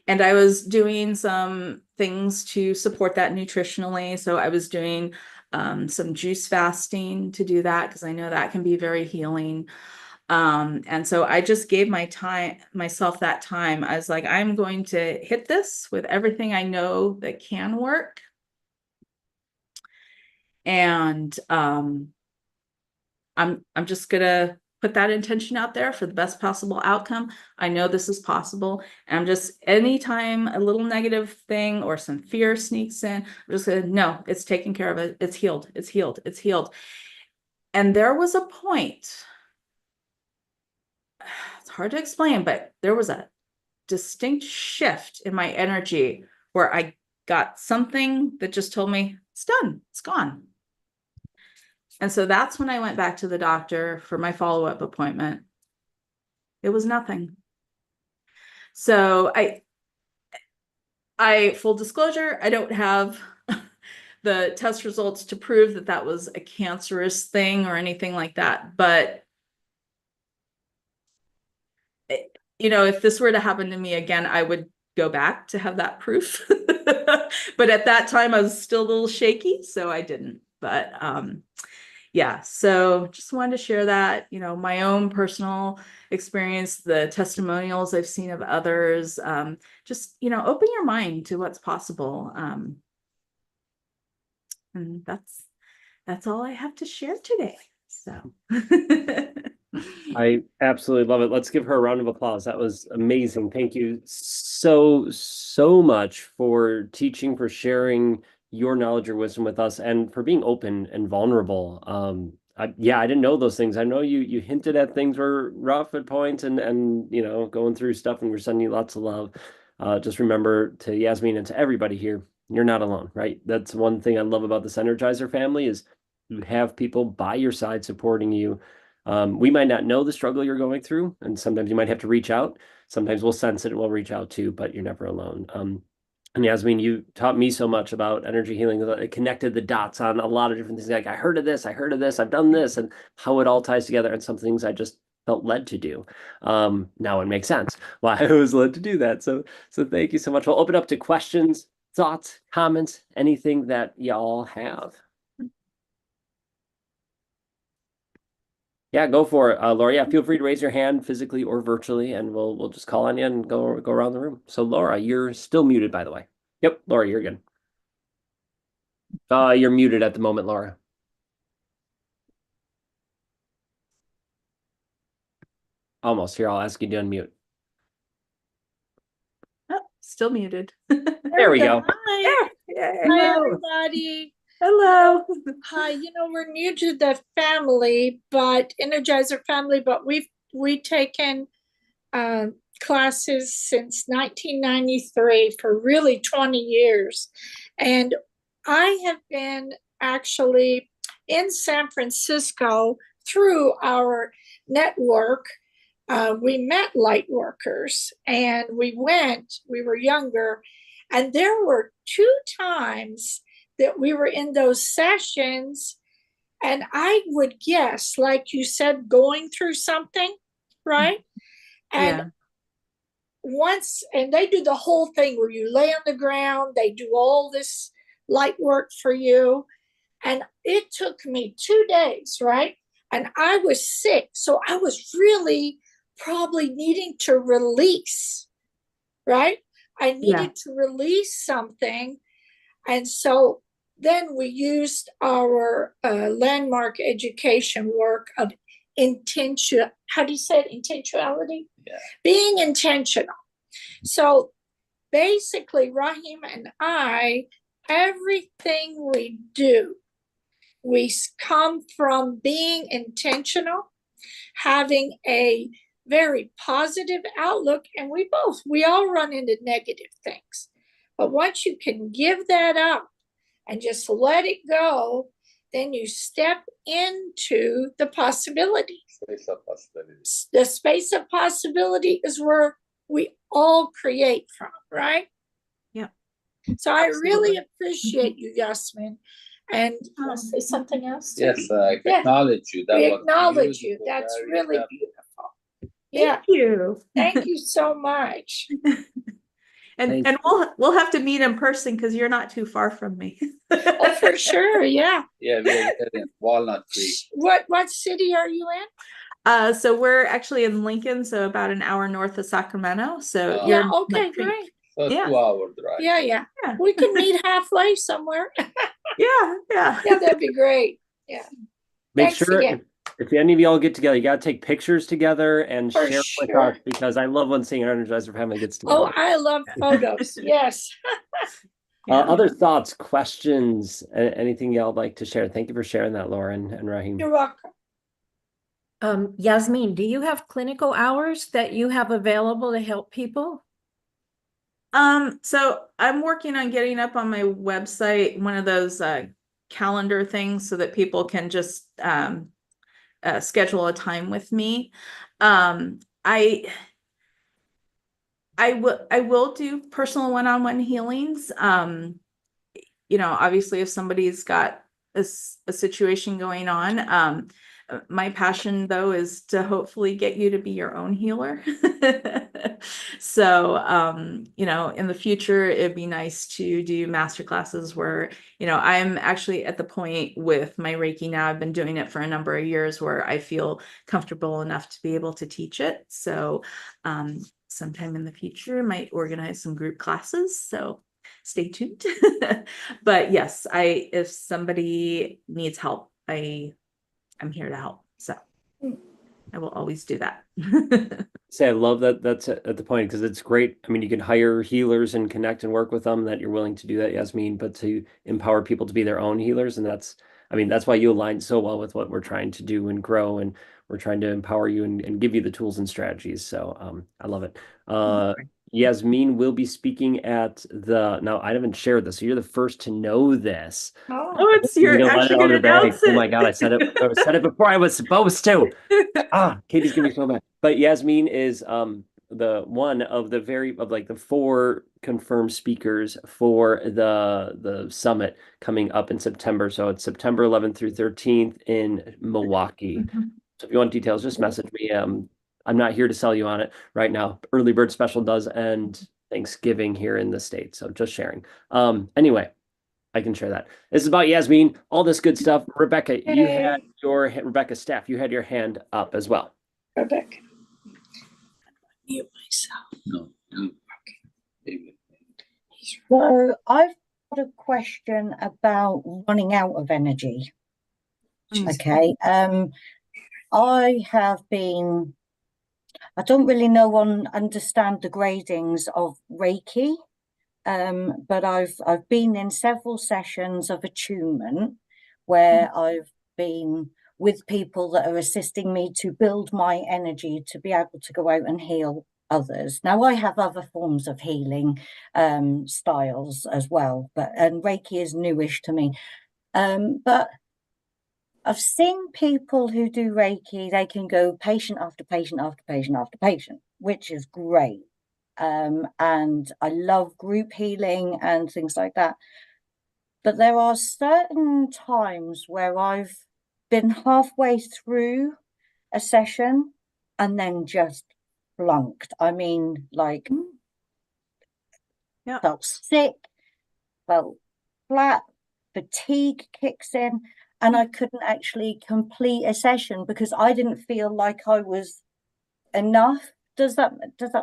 And I was doing some things to support that nutritionally. So I was doing some juice fasting to do that, because I know that can be very healing. And so I just gave myself that time. I was like, I'm going to hit this with everything I know that can work. And I'm just gonna put that intention out there for the best possible outcome. I know this is possible. And I'm just, anytime a little negative thing or some fear sneaks in, I'm just gonna, no, it's taken care of. It. It's healed. It's healed. It's healed. And there was a point, it's hard to explain, but there was a distinct shift in my energy where I got something that just told me it's done, it's gone. And so that's when I went back to the doctor for my follow-up appointment. It was nothing. So full disclosure, I don't have the test results to prove that that was a cancerous thing or anything like that. But, if this were to happen to me again, I would go back to have that proof. But at that time, I was still a little shaky, so I didn't. But yeah, so just wanted to share that, my own personal experience, the testimonials I've seen of others, just, open your mind to what's possible. And that's all I have to share today. So I absolutely love it. Let's give her a round of applause. That was amazing. Thank you so much for teaching, for sharing your knowledge or wisdom with us, and for being open and vulnerable. I didn't know those things. I know you hinted at things were rough at points, and going through stuff, and we're sending you lots of love. Just remember, to Yasmin and to everybody here, you're not alone, right? That's one thing I love about this Energizer family, is you have people by your side supporting you. We might not know the struggle you're going through, and sometimes you might have to reach out. Sometimes we'll sense it and we'll reach out too, but you're never alone. And Yasmin, you taught me so much about energy healing. It connected the dots on a lot of different things. Like, I heard of this, I've done this, and how it all ties together. And some things I just felt led to do. Now it makes sense why I was led to do that. So thank you so much. We'll open up to questions, thoughts, comments, anything that y'all have. Yeah, go for it, Laura. Yeah, feel free to raise your hand physically or virtually, and we'll just call on you and go around the room. So, Laura, you're still muted, by the way. Yep, Laura, you're good. You're muted at the moment, Laura. Almost. Here, I'll ask you to unmute. oh, still muted. There we go. Hi. Yeah. Hi, Hello. everybody. Hello. Hi. We're new to the family, but Energizer family, but we've taken classes since 1993 for really 20 years. And I have been actually in San Francisco through our network. We met light workers and we were younger, and there were 2 times that we were in those sessions, and I would guess, like you said, going through something, right? And once, and they do the whole thing where you lay on the ground, they do all this light work for you. And it took me 2 days, right? And I was sick. So I was really probably needing to release, right? I needed to release something. And so then we used our landmark education work of intention. How do you say it? Intentionality? Yeah. Being intentional. So basically, Rahim and I, everything we do, we come from being intentional, having a very positive outlook, and we all run into negative things. But once you can give that up and just let it go, then you step into the possibility. Space of possibility. The space of possibility is where we all create from, right? Yeah. So I really appreciate you, Yasmin. And say something else? Yes, I acknowledge you. We acknowledge you. That's really beautiful. Yeah. Thank you. Thank you so much. And we'll have to meet in person because you're not too far from me. Oh, for sure. Yeah. Yeah, we are in Walnut Creek. What city are you in? So we're actually in Lincoln, so about an hour north of Sacramento. So Yeah. you're Okay. Great. So Yeah. 2-hour drive. Yeah. We could meet halfway somewhere. Yeah. Yeah, that'd be great. Yeah. Make Thanks sure again. if any of y'all get together, you got to take pictures together and For share with sure. us, because I love when seeing our Energizer family gets together. Oh, I love photos. Yes. Other thoughts, questions, anything y'all like to share? Thank you for sharing that, Laura and Rahim. You're welcome. Yasmin, do you have clinical hours that you have available to help people? So I'm working on getting up on my website one of those calendar things so that people can just schedule a time with me. I I will do personal one-on-one healings. Obviously if somebody's got a situation going on, my passion though is to hopefully get you to be your own healer. So, in the future, it'd be nice to do master classes where, I'm actually at the point with my Reiki now, I've been doing it for a number of years where I feel comfortable enough to be able to teach it. So, sometime in the future, I might organize some group classes. So stay tuned. But yes, if somebody needs help, I'm here to help. So I will always do that. Say, I love that that's at the point because it's great. I mean, you can hire healers and connect and work with them, that you're willing to do that, Yasmin, but to empower people to be their own healers. And that's why you align so well with what we're trying to do and grow. And we're trying to empower you and give you the tools and strategies. So I love it. Yasmin will be speaking at now I haven't shared this, so you're the first to know this. Oh, You're you're gonna let actually it on gonna the bag. announce it. Oh my God, I said it before I was supposed to. Katie's gonna be so mad. But Yasmin is the one of the 4 confirmed speakers for the summit coming up in September. So it's September 11th through 13th in Milwaukee. So if you want details, just message me. I'm not here to sell you on it right now. Early bird special does end Thanksgiving here in the States. So just sharing. Anyway, I can share that. This is about Yasmin, all this good stuff. Rebecca, Rebecca Staff, you had your hand up as well. Rebecca. Mute myself. No. David. So I've got a question about running out of energy. Okay. I don't really understand the gradings of Reiki. But I've been in several sessions of attunement where I've been with people that are assisting me to build my energy to be able to go out and heal others. Now I have other forms of healing styles as well, and Reiki is newish to me. But I've seen people who do Reiki, they can go patient after patient after patient after patient, which is great. And I love group healing and things like that. But there are certain times where I've been halfway through a session and then just flunked. I mean, felt sick, felt flat, fatigue kicks in, and I couldn't actually complete a session because I didn't feel like I was enough. Does that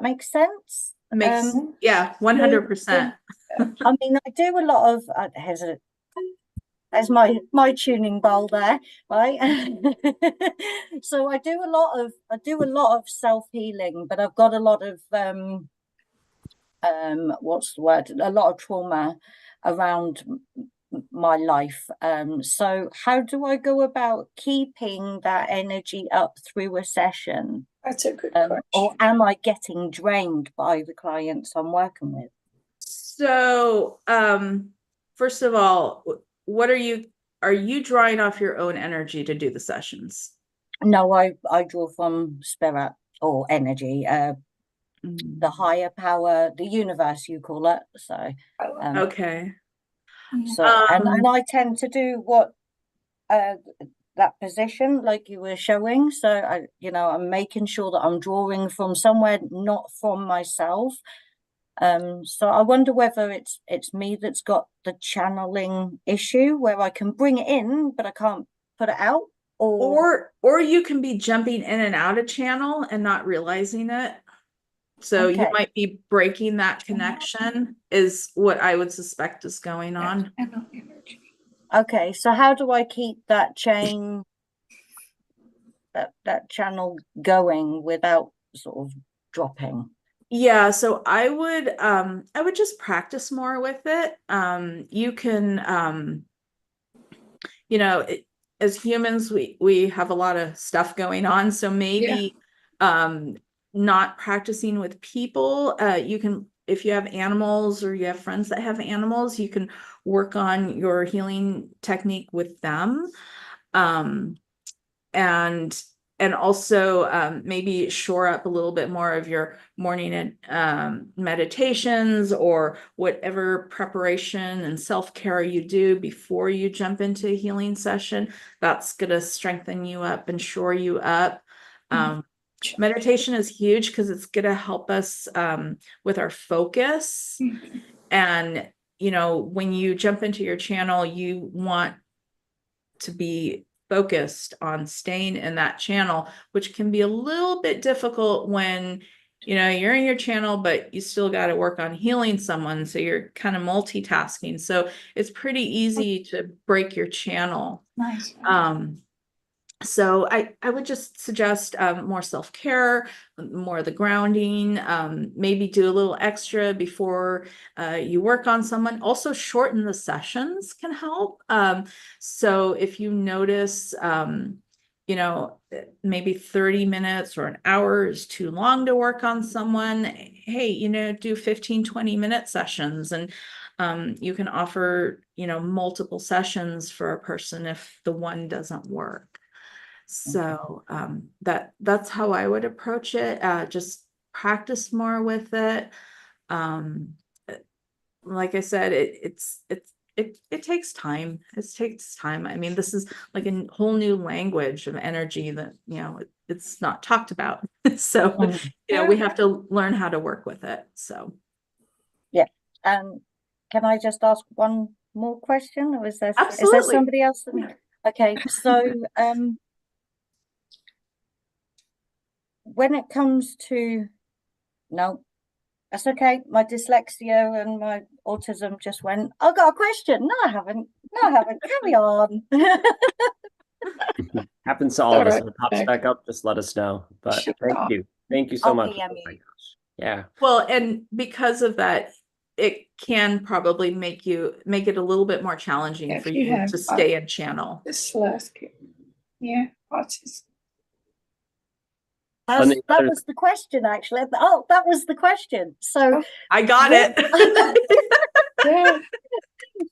make sense? Yeah, 100%. I mean, I do a lot of there's my tuning bowl there, right? So I do a lot of self-healing, but I've got a lot of what's the word? A lot of trauma around my life. So how do I go about keeping that energy up through a session? That's a good question. Or am I getting drained by the clients I'm working with? So, first of all, are you drawing off your own energy to do the sessions? No, I draw from spirit or energy, the higher power, the universe, you call it. So, okay. So, and I tend to do what that position, like you were showing. So I'm making sure that I'm drawing from somewhere, not from myself. So I wonder whether it's me that's got the channeling issue where I can bring it in, but I can't put it out. Or you can be jumping in and out of channel and not realizing it. So you might be breaking that connection, is what I would suspect is going on. Okay, so how do I keep that chain, that channel going without sort of dropping? Yeah, so I would just practice more with it. You can as humans we have a lot of stuff going on, so maybe not practicing with people. You can, if you have animals or you have friends that have animals, you can work on your healing technique with them. And and also maybe shore up a little bit more of your morning meditations or whatever preparation and self-care you do before you jump into a healing session. That's going to strengthen you up and shore you up. Meditation is huge because it's going to help us with our focus. And, you know, when you jump into your channel, you want to be focused on staying in that channel, which can be a little bit difficult when, you know, you're in your channel, but you still got to work on healing someone. So you're kind of multitasking. So it's pretty easy to break your channel. Nice. So I would just suggest more self-care, more of the grounding, maybe do a little extra before you work on someone. Also shorten the sessions can help. So if you notice, you know, maybe 30 minutes or an hour is too long to work on someone, hey, you know, do 15, 20-minute sessions, and you can offer, you know, multiple sessions for a person if the one doesn't work. So that's how I would approach it. Just practice more with it. Like I said, it takes time. It takes time. I mean, this is like a whole new language of energy that, you know, it's not talked about. So, you know, we have to learn how to work with it. So, yeah. Can I just ask one more question, or is there absolutely somebody else? Okay, so when it comes to, no, that's okay. My dyslexia and my autism just went, I've got a question. No, I haven't. Carry on. Happens to all of us. Sorry. If it pops back up, just let us know. But Shut thank up. you. Thank you so I'll much. PM Oh you. my gosh. Yeah. well, and because of that, it can probably make it a little bit more challenging If for you you have to stay in channel. Dyslexia. Yeah, autism. On the That other- was the question, actually. Oh, that was the question. So I got What- it. Yeah.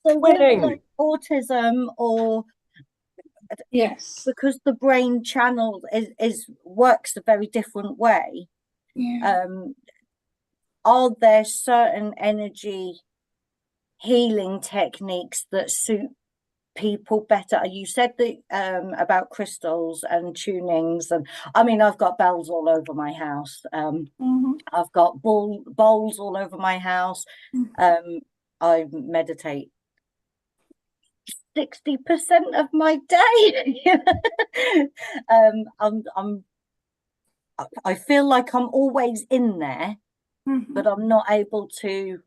so with Winning. like autism, or Yes. because the brain channel is works a very different way, Yeah. are there certain energy healing techniques that suit people better? You said that about crystals and tunings, and I mean, I've got bells all over my house. I've got bowls all over my house. I meditate 60% of my day. I feel like I'm always in there, but I'm not able to.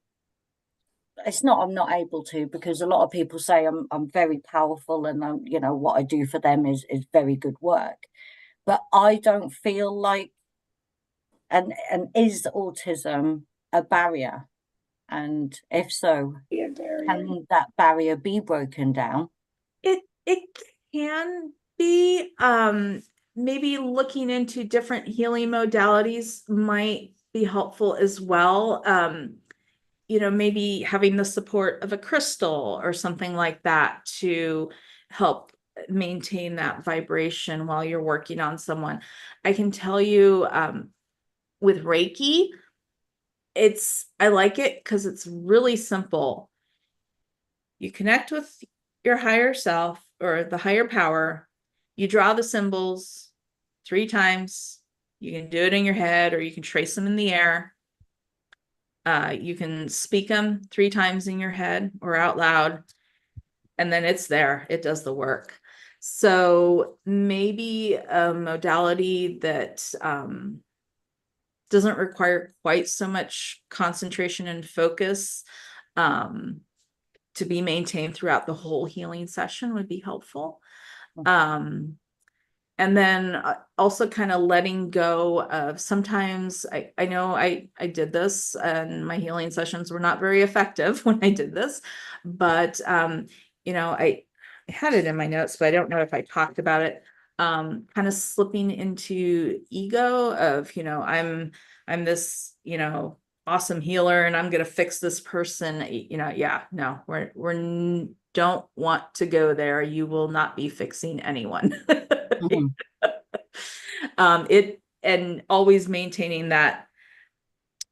It's not I'm not able to, because a lot of people say I'm very powerful, and you know, what I do for them is very good work, but I don't feel like. And is autism a barrier? And if so, Be a barrier. can that barrier be broken down? It can be maybe looking into different healing modalities might be helpful as well. You know, maybe having the support of a crystal or something like that to help maintain that vibration while you're working on someone. I can tell you with Reiki, I like it because it's really simple. You connect with your higher self or the higher power. You draw the symbols 3 times. You can do it in your head, or you can trace them in the air. You can speak them 3 times in your head or out loud, and then it's there. It does the work. So maybe a modality that doesn't require quite so much concentration and focus to be maintained throughout the whole healing session would be helpful. And then also kind of letting go of, sometimes I know I did this and my healing sessions were not very effective when I did this, but you know, I had it in my notes, but I don't know if I talked about it. Kind of slipping into ego of, you know, I'm this, you know, awesome healer and I'm going to fix this person, you know. Yeah, no, we're don't want to go there. You will not be fixing anyone. And always maintaining that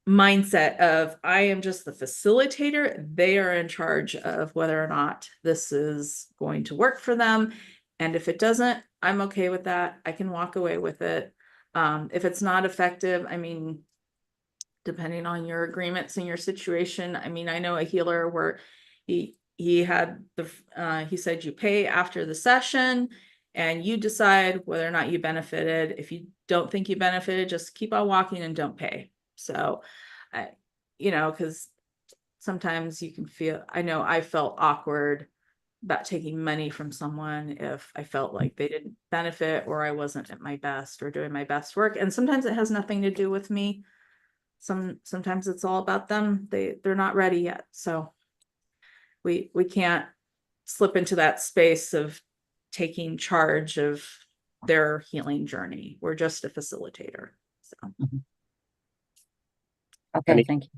mindset of I am just the facilitator. They are in charge of whether or not this is going to work for them. And if it doesn't, I'm okay with that. I can walk away with it. If it's not effective, I mean, depending on your agreements and your situation, I mean, I know a healer where he had he said you pay after the session and you decide whether or not you benefited. If you don't think you benefited, just keep on walking and don't pay. So, because sometimes you can feel, I know I felt awkward about taking money from someone if I felt like they didn't benefit or I wasn't at my best or doing my best work. And sometimes it has nothing to do with me. Sometimes it's all about them. They're not ready yet. So we can't slip into that space of taking charge of their healing journey. We're just a facilitator. So. Okay, thank you.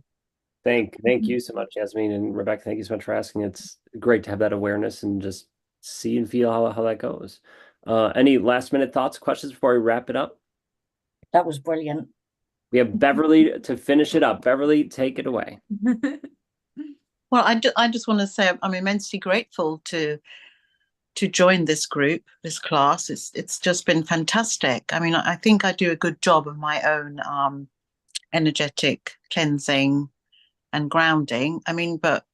Thank you so much, Yasmin, and Rebecca. Thank you so much for asking. It's great to have that awareness and just see and feel how that goes. Any last minute thoughts, questions before we wrap it up? That was brilliant. We have Beverly to finish it up. Beverly, take it away. Well, I just want to say I'm immensely grateful to join this group, this class. It's just been fantastic. I mean, I think I do a good job of my own energetic cleansing and grounding. I mean, but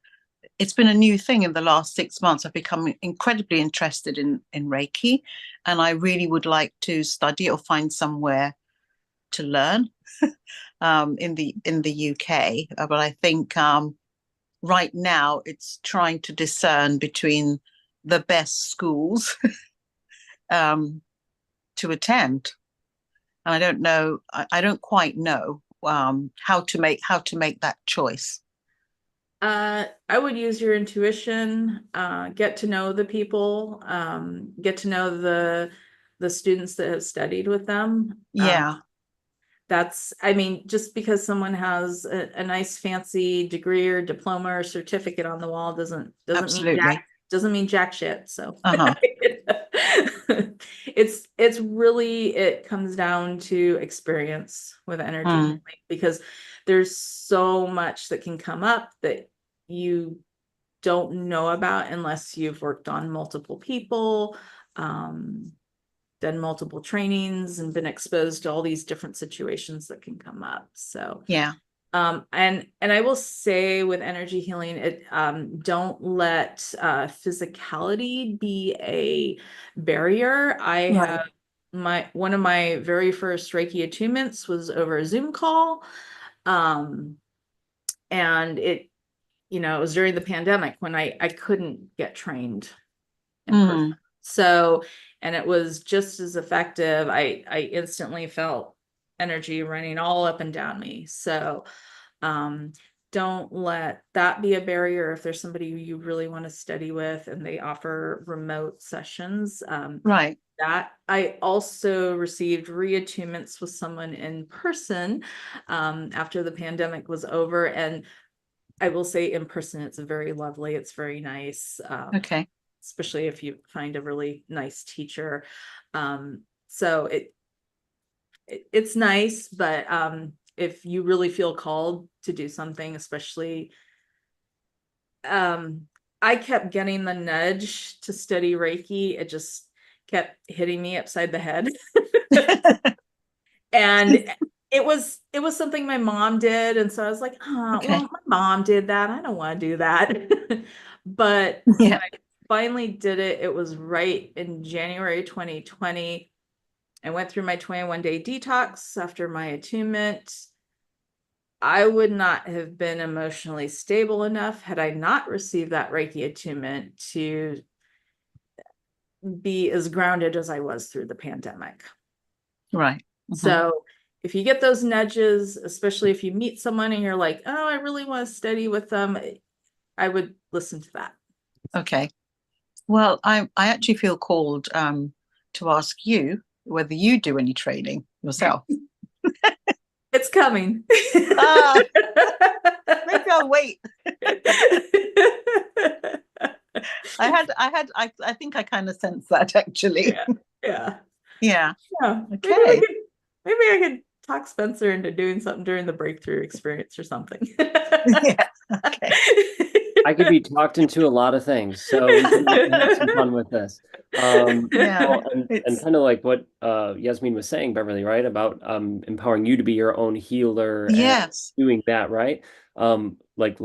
it's been a new thing in the last 6 months. I've become incredibly interested in Reiki, and I really would like to study or find somewhere to learn in the UK. But I think right now it's trying to discern between the best schools to attend. And I don't know. I don't quite know how to make that choice. I would use your intuition, get to know the people, get to know the students that have studied with them. Yeah. I mean, just because someone has a nice fancy degree or diploma or certificate on the wall doesn't mean jack shit. So it's really, it comes down to experience with energy healing, because there's so much that can come up that you don't know about unless you've worked on multiple people, done multiple trainings and been exposed to all these different situations that can come up. So yeah. And I will say with energy healing, don't let physicality be a barrier. I have one of my very first Reiki attunements was over a Zoom call. And it was during the pandemic when I couldn't get trained in person. So, and it was just as effective. I instantly felt energy running all up and down me. So, don't let that be a barrier if there's somebody you really want to study with and they offer remote sessions. That I also received reattunements with someone in person after the pandemic was over, and I will say in person it's very lovely. It's very nice. Okay. Especially if you find a really nice teacher. So it's nice, but if you really feel called to do something, especially, I kept getting the nudge to study Reiki. It just kept hitting me upside the head. And it was something my mom did. And so I was like, well, my mom did that. I don't want to do that. But when I finally did it, it was right in January 2020. I went through my 21-day detox after my attunement. I would not have been emotionally stable enough had I not received that Reiki attunement to be as grounded as I was through the pandemic. Right. So if you get those nudges, especially if you meet someone and you're like, oh, I really want to study with them, I would listen to that. Okay. Well, I actually feel called to ask you whether you do any training yourself. It's coming. Maybe I'll wait. I think I kind of sense that actually. Yeah. Yeah. Okay. maybe I could talk Spencer into doing something during the breakthrough experience or something. Yeah. Okay. I could be talked into a lot of things, so we can have some fun with this. Yeah, Well, and it's- kind of like what Yasmin was saying, Beverly, right? About empowering you to be your own healer and Yes. doing that, right? Like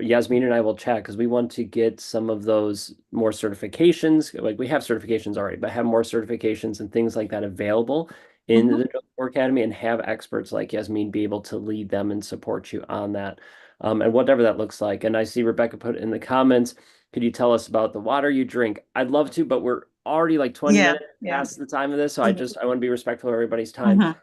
Yasmin and I will chat because we want to get some of those more certifications. Like we have certifications already, but have more certifications and things like that available in the Joe Academy, and have experts like Yasmin be able to lead them and support you on that. And whatever that looks like. And I see Rebecca put in the comments, could you tell us about the water you drink? I'd love to, but we're already like 20 Yeah, minutes yeah. past the time of this. So I want to be respectful of everybody's time. Mhm.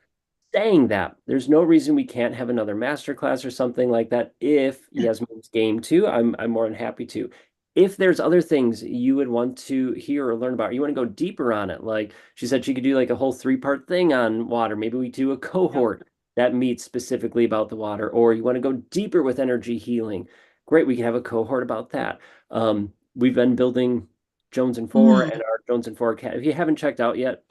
Saying that, there's no reason we can't have another masterclass or something like that. If Yasmin's game too, I'm more than happy to. If there's other things you would want to hear or learn about, you want to go deeper on it. Like she said, she could do like a whole 3-part thing on water. Maybe we do a cohort that meets specifically about the water, or you want to go deeper with energy healing. Great, we can have a cohort about that. We've been building Jones and Four and our Jones and Four Academy. If you haven't checked out yet,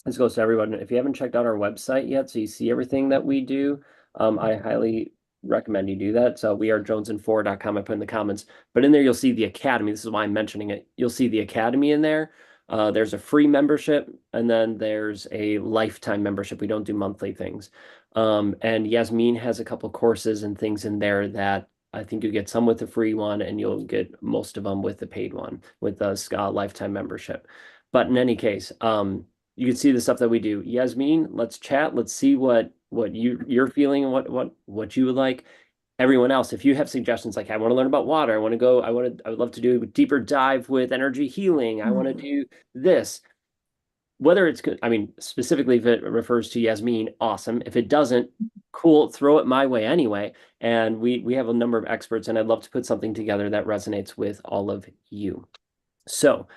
this goes to everyone. If you haven't checked out our website yet, so you see everything that we do, I highly recommend you do that. So we are jonesand4.com. I put in the comments, but in there you'll see the Academy. This is why I'm mentioning it. You'll see the Academy in there. There's a free membership, and then there's a lifetime membership. We don't do monthly things. And Yasmin has a couple courses and things in there that I think you get some with the free one, and you'll get most of them with the paid one, with the lifetime membership. But in any case, you can see the stuff that we do. Yasmin, let's chat. Let's see what you're feeling and what you would like. Everyone else, if you have suggestions like I want to learn about water, I would love to do a deeper dive with energy healing. I want to do this. Whether it's good, I mean, specifically if it refers to Yasmin, awesome. If it doesn't, cool, throw it my way anyway. And we have a number of experts, and I'd love to put something together that resonates with all of you. So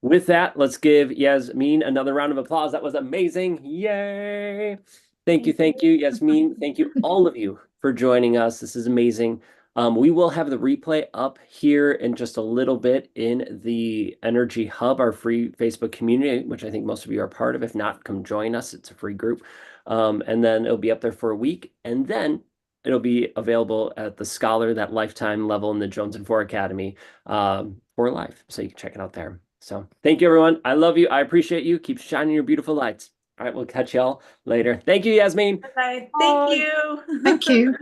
with that, let's give Yasmin another round of applause. That was amazing. Yay. Thank you, Yasmin. Thank you, all of you, for joining us. This is amazing. We will have the replay up here in just a little bit in the Energy Hub, our free Facebook community, which I think most of you are part of. If not, come join us. It's a free group. And then it'll be up there for a week. And then it'll be available at the Scholar, that lifetime level in the Jones and Four Academy for life. So you can check it out there. So thank you, everyone. I love you. I appreciate you. Keep shining your beautiful lights. All right, we'll catch y'all later. Thank you, Yasmin. Bye. Thank you. Thank you.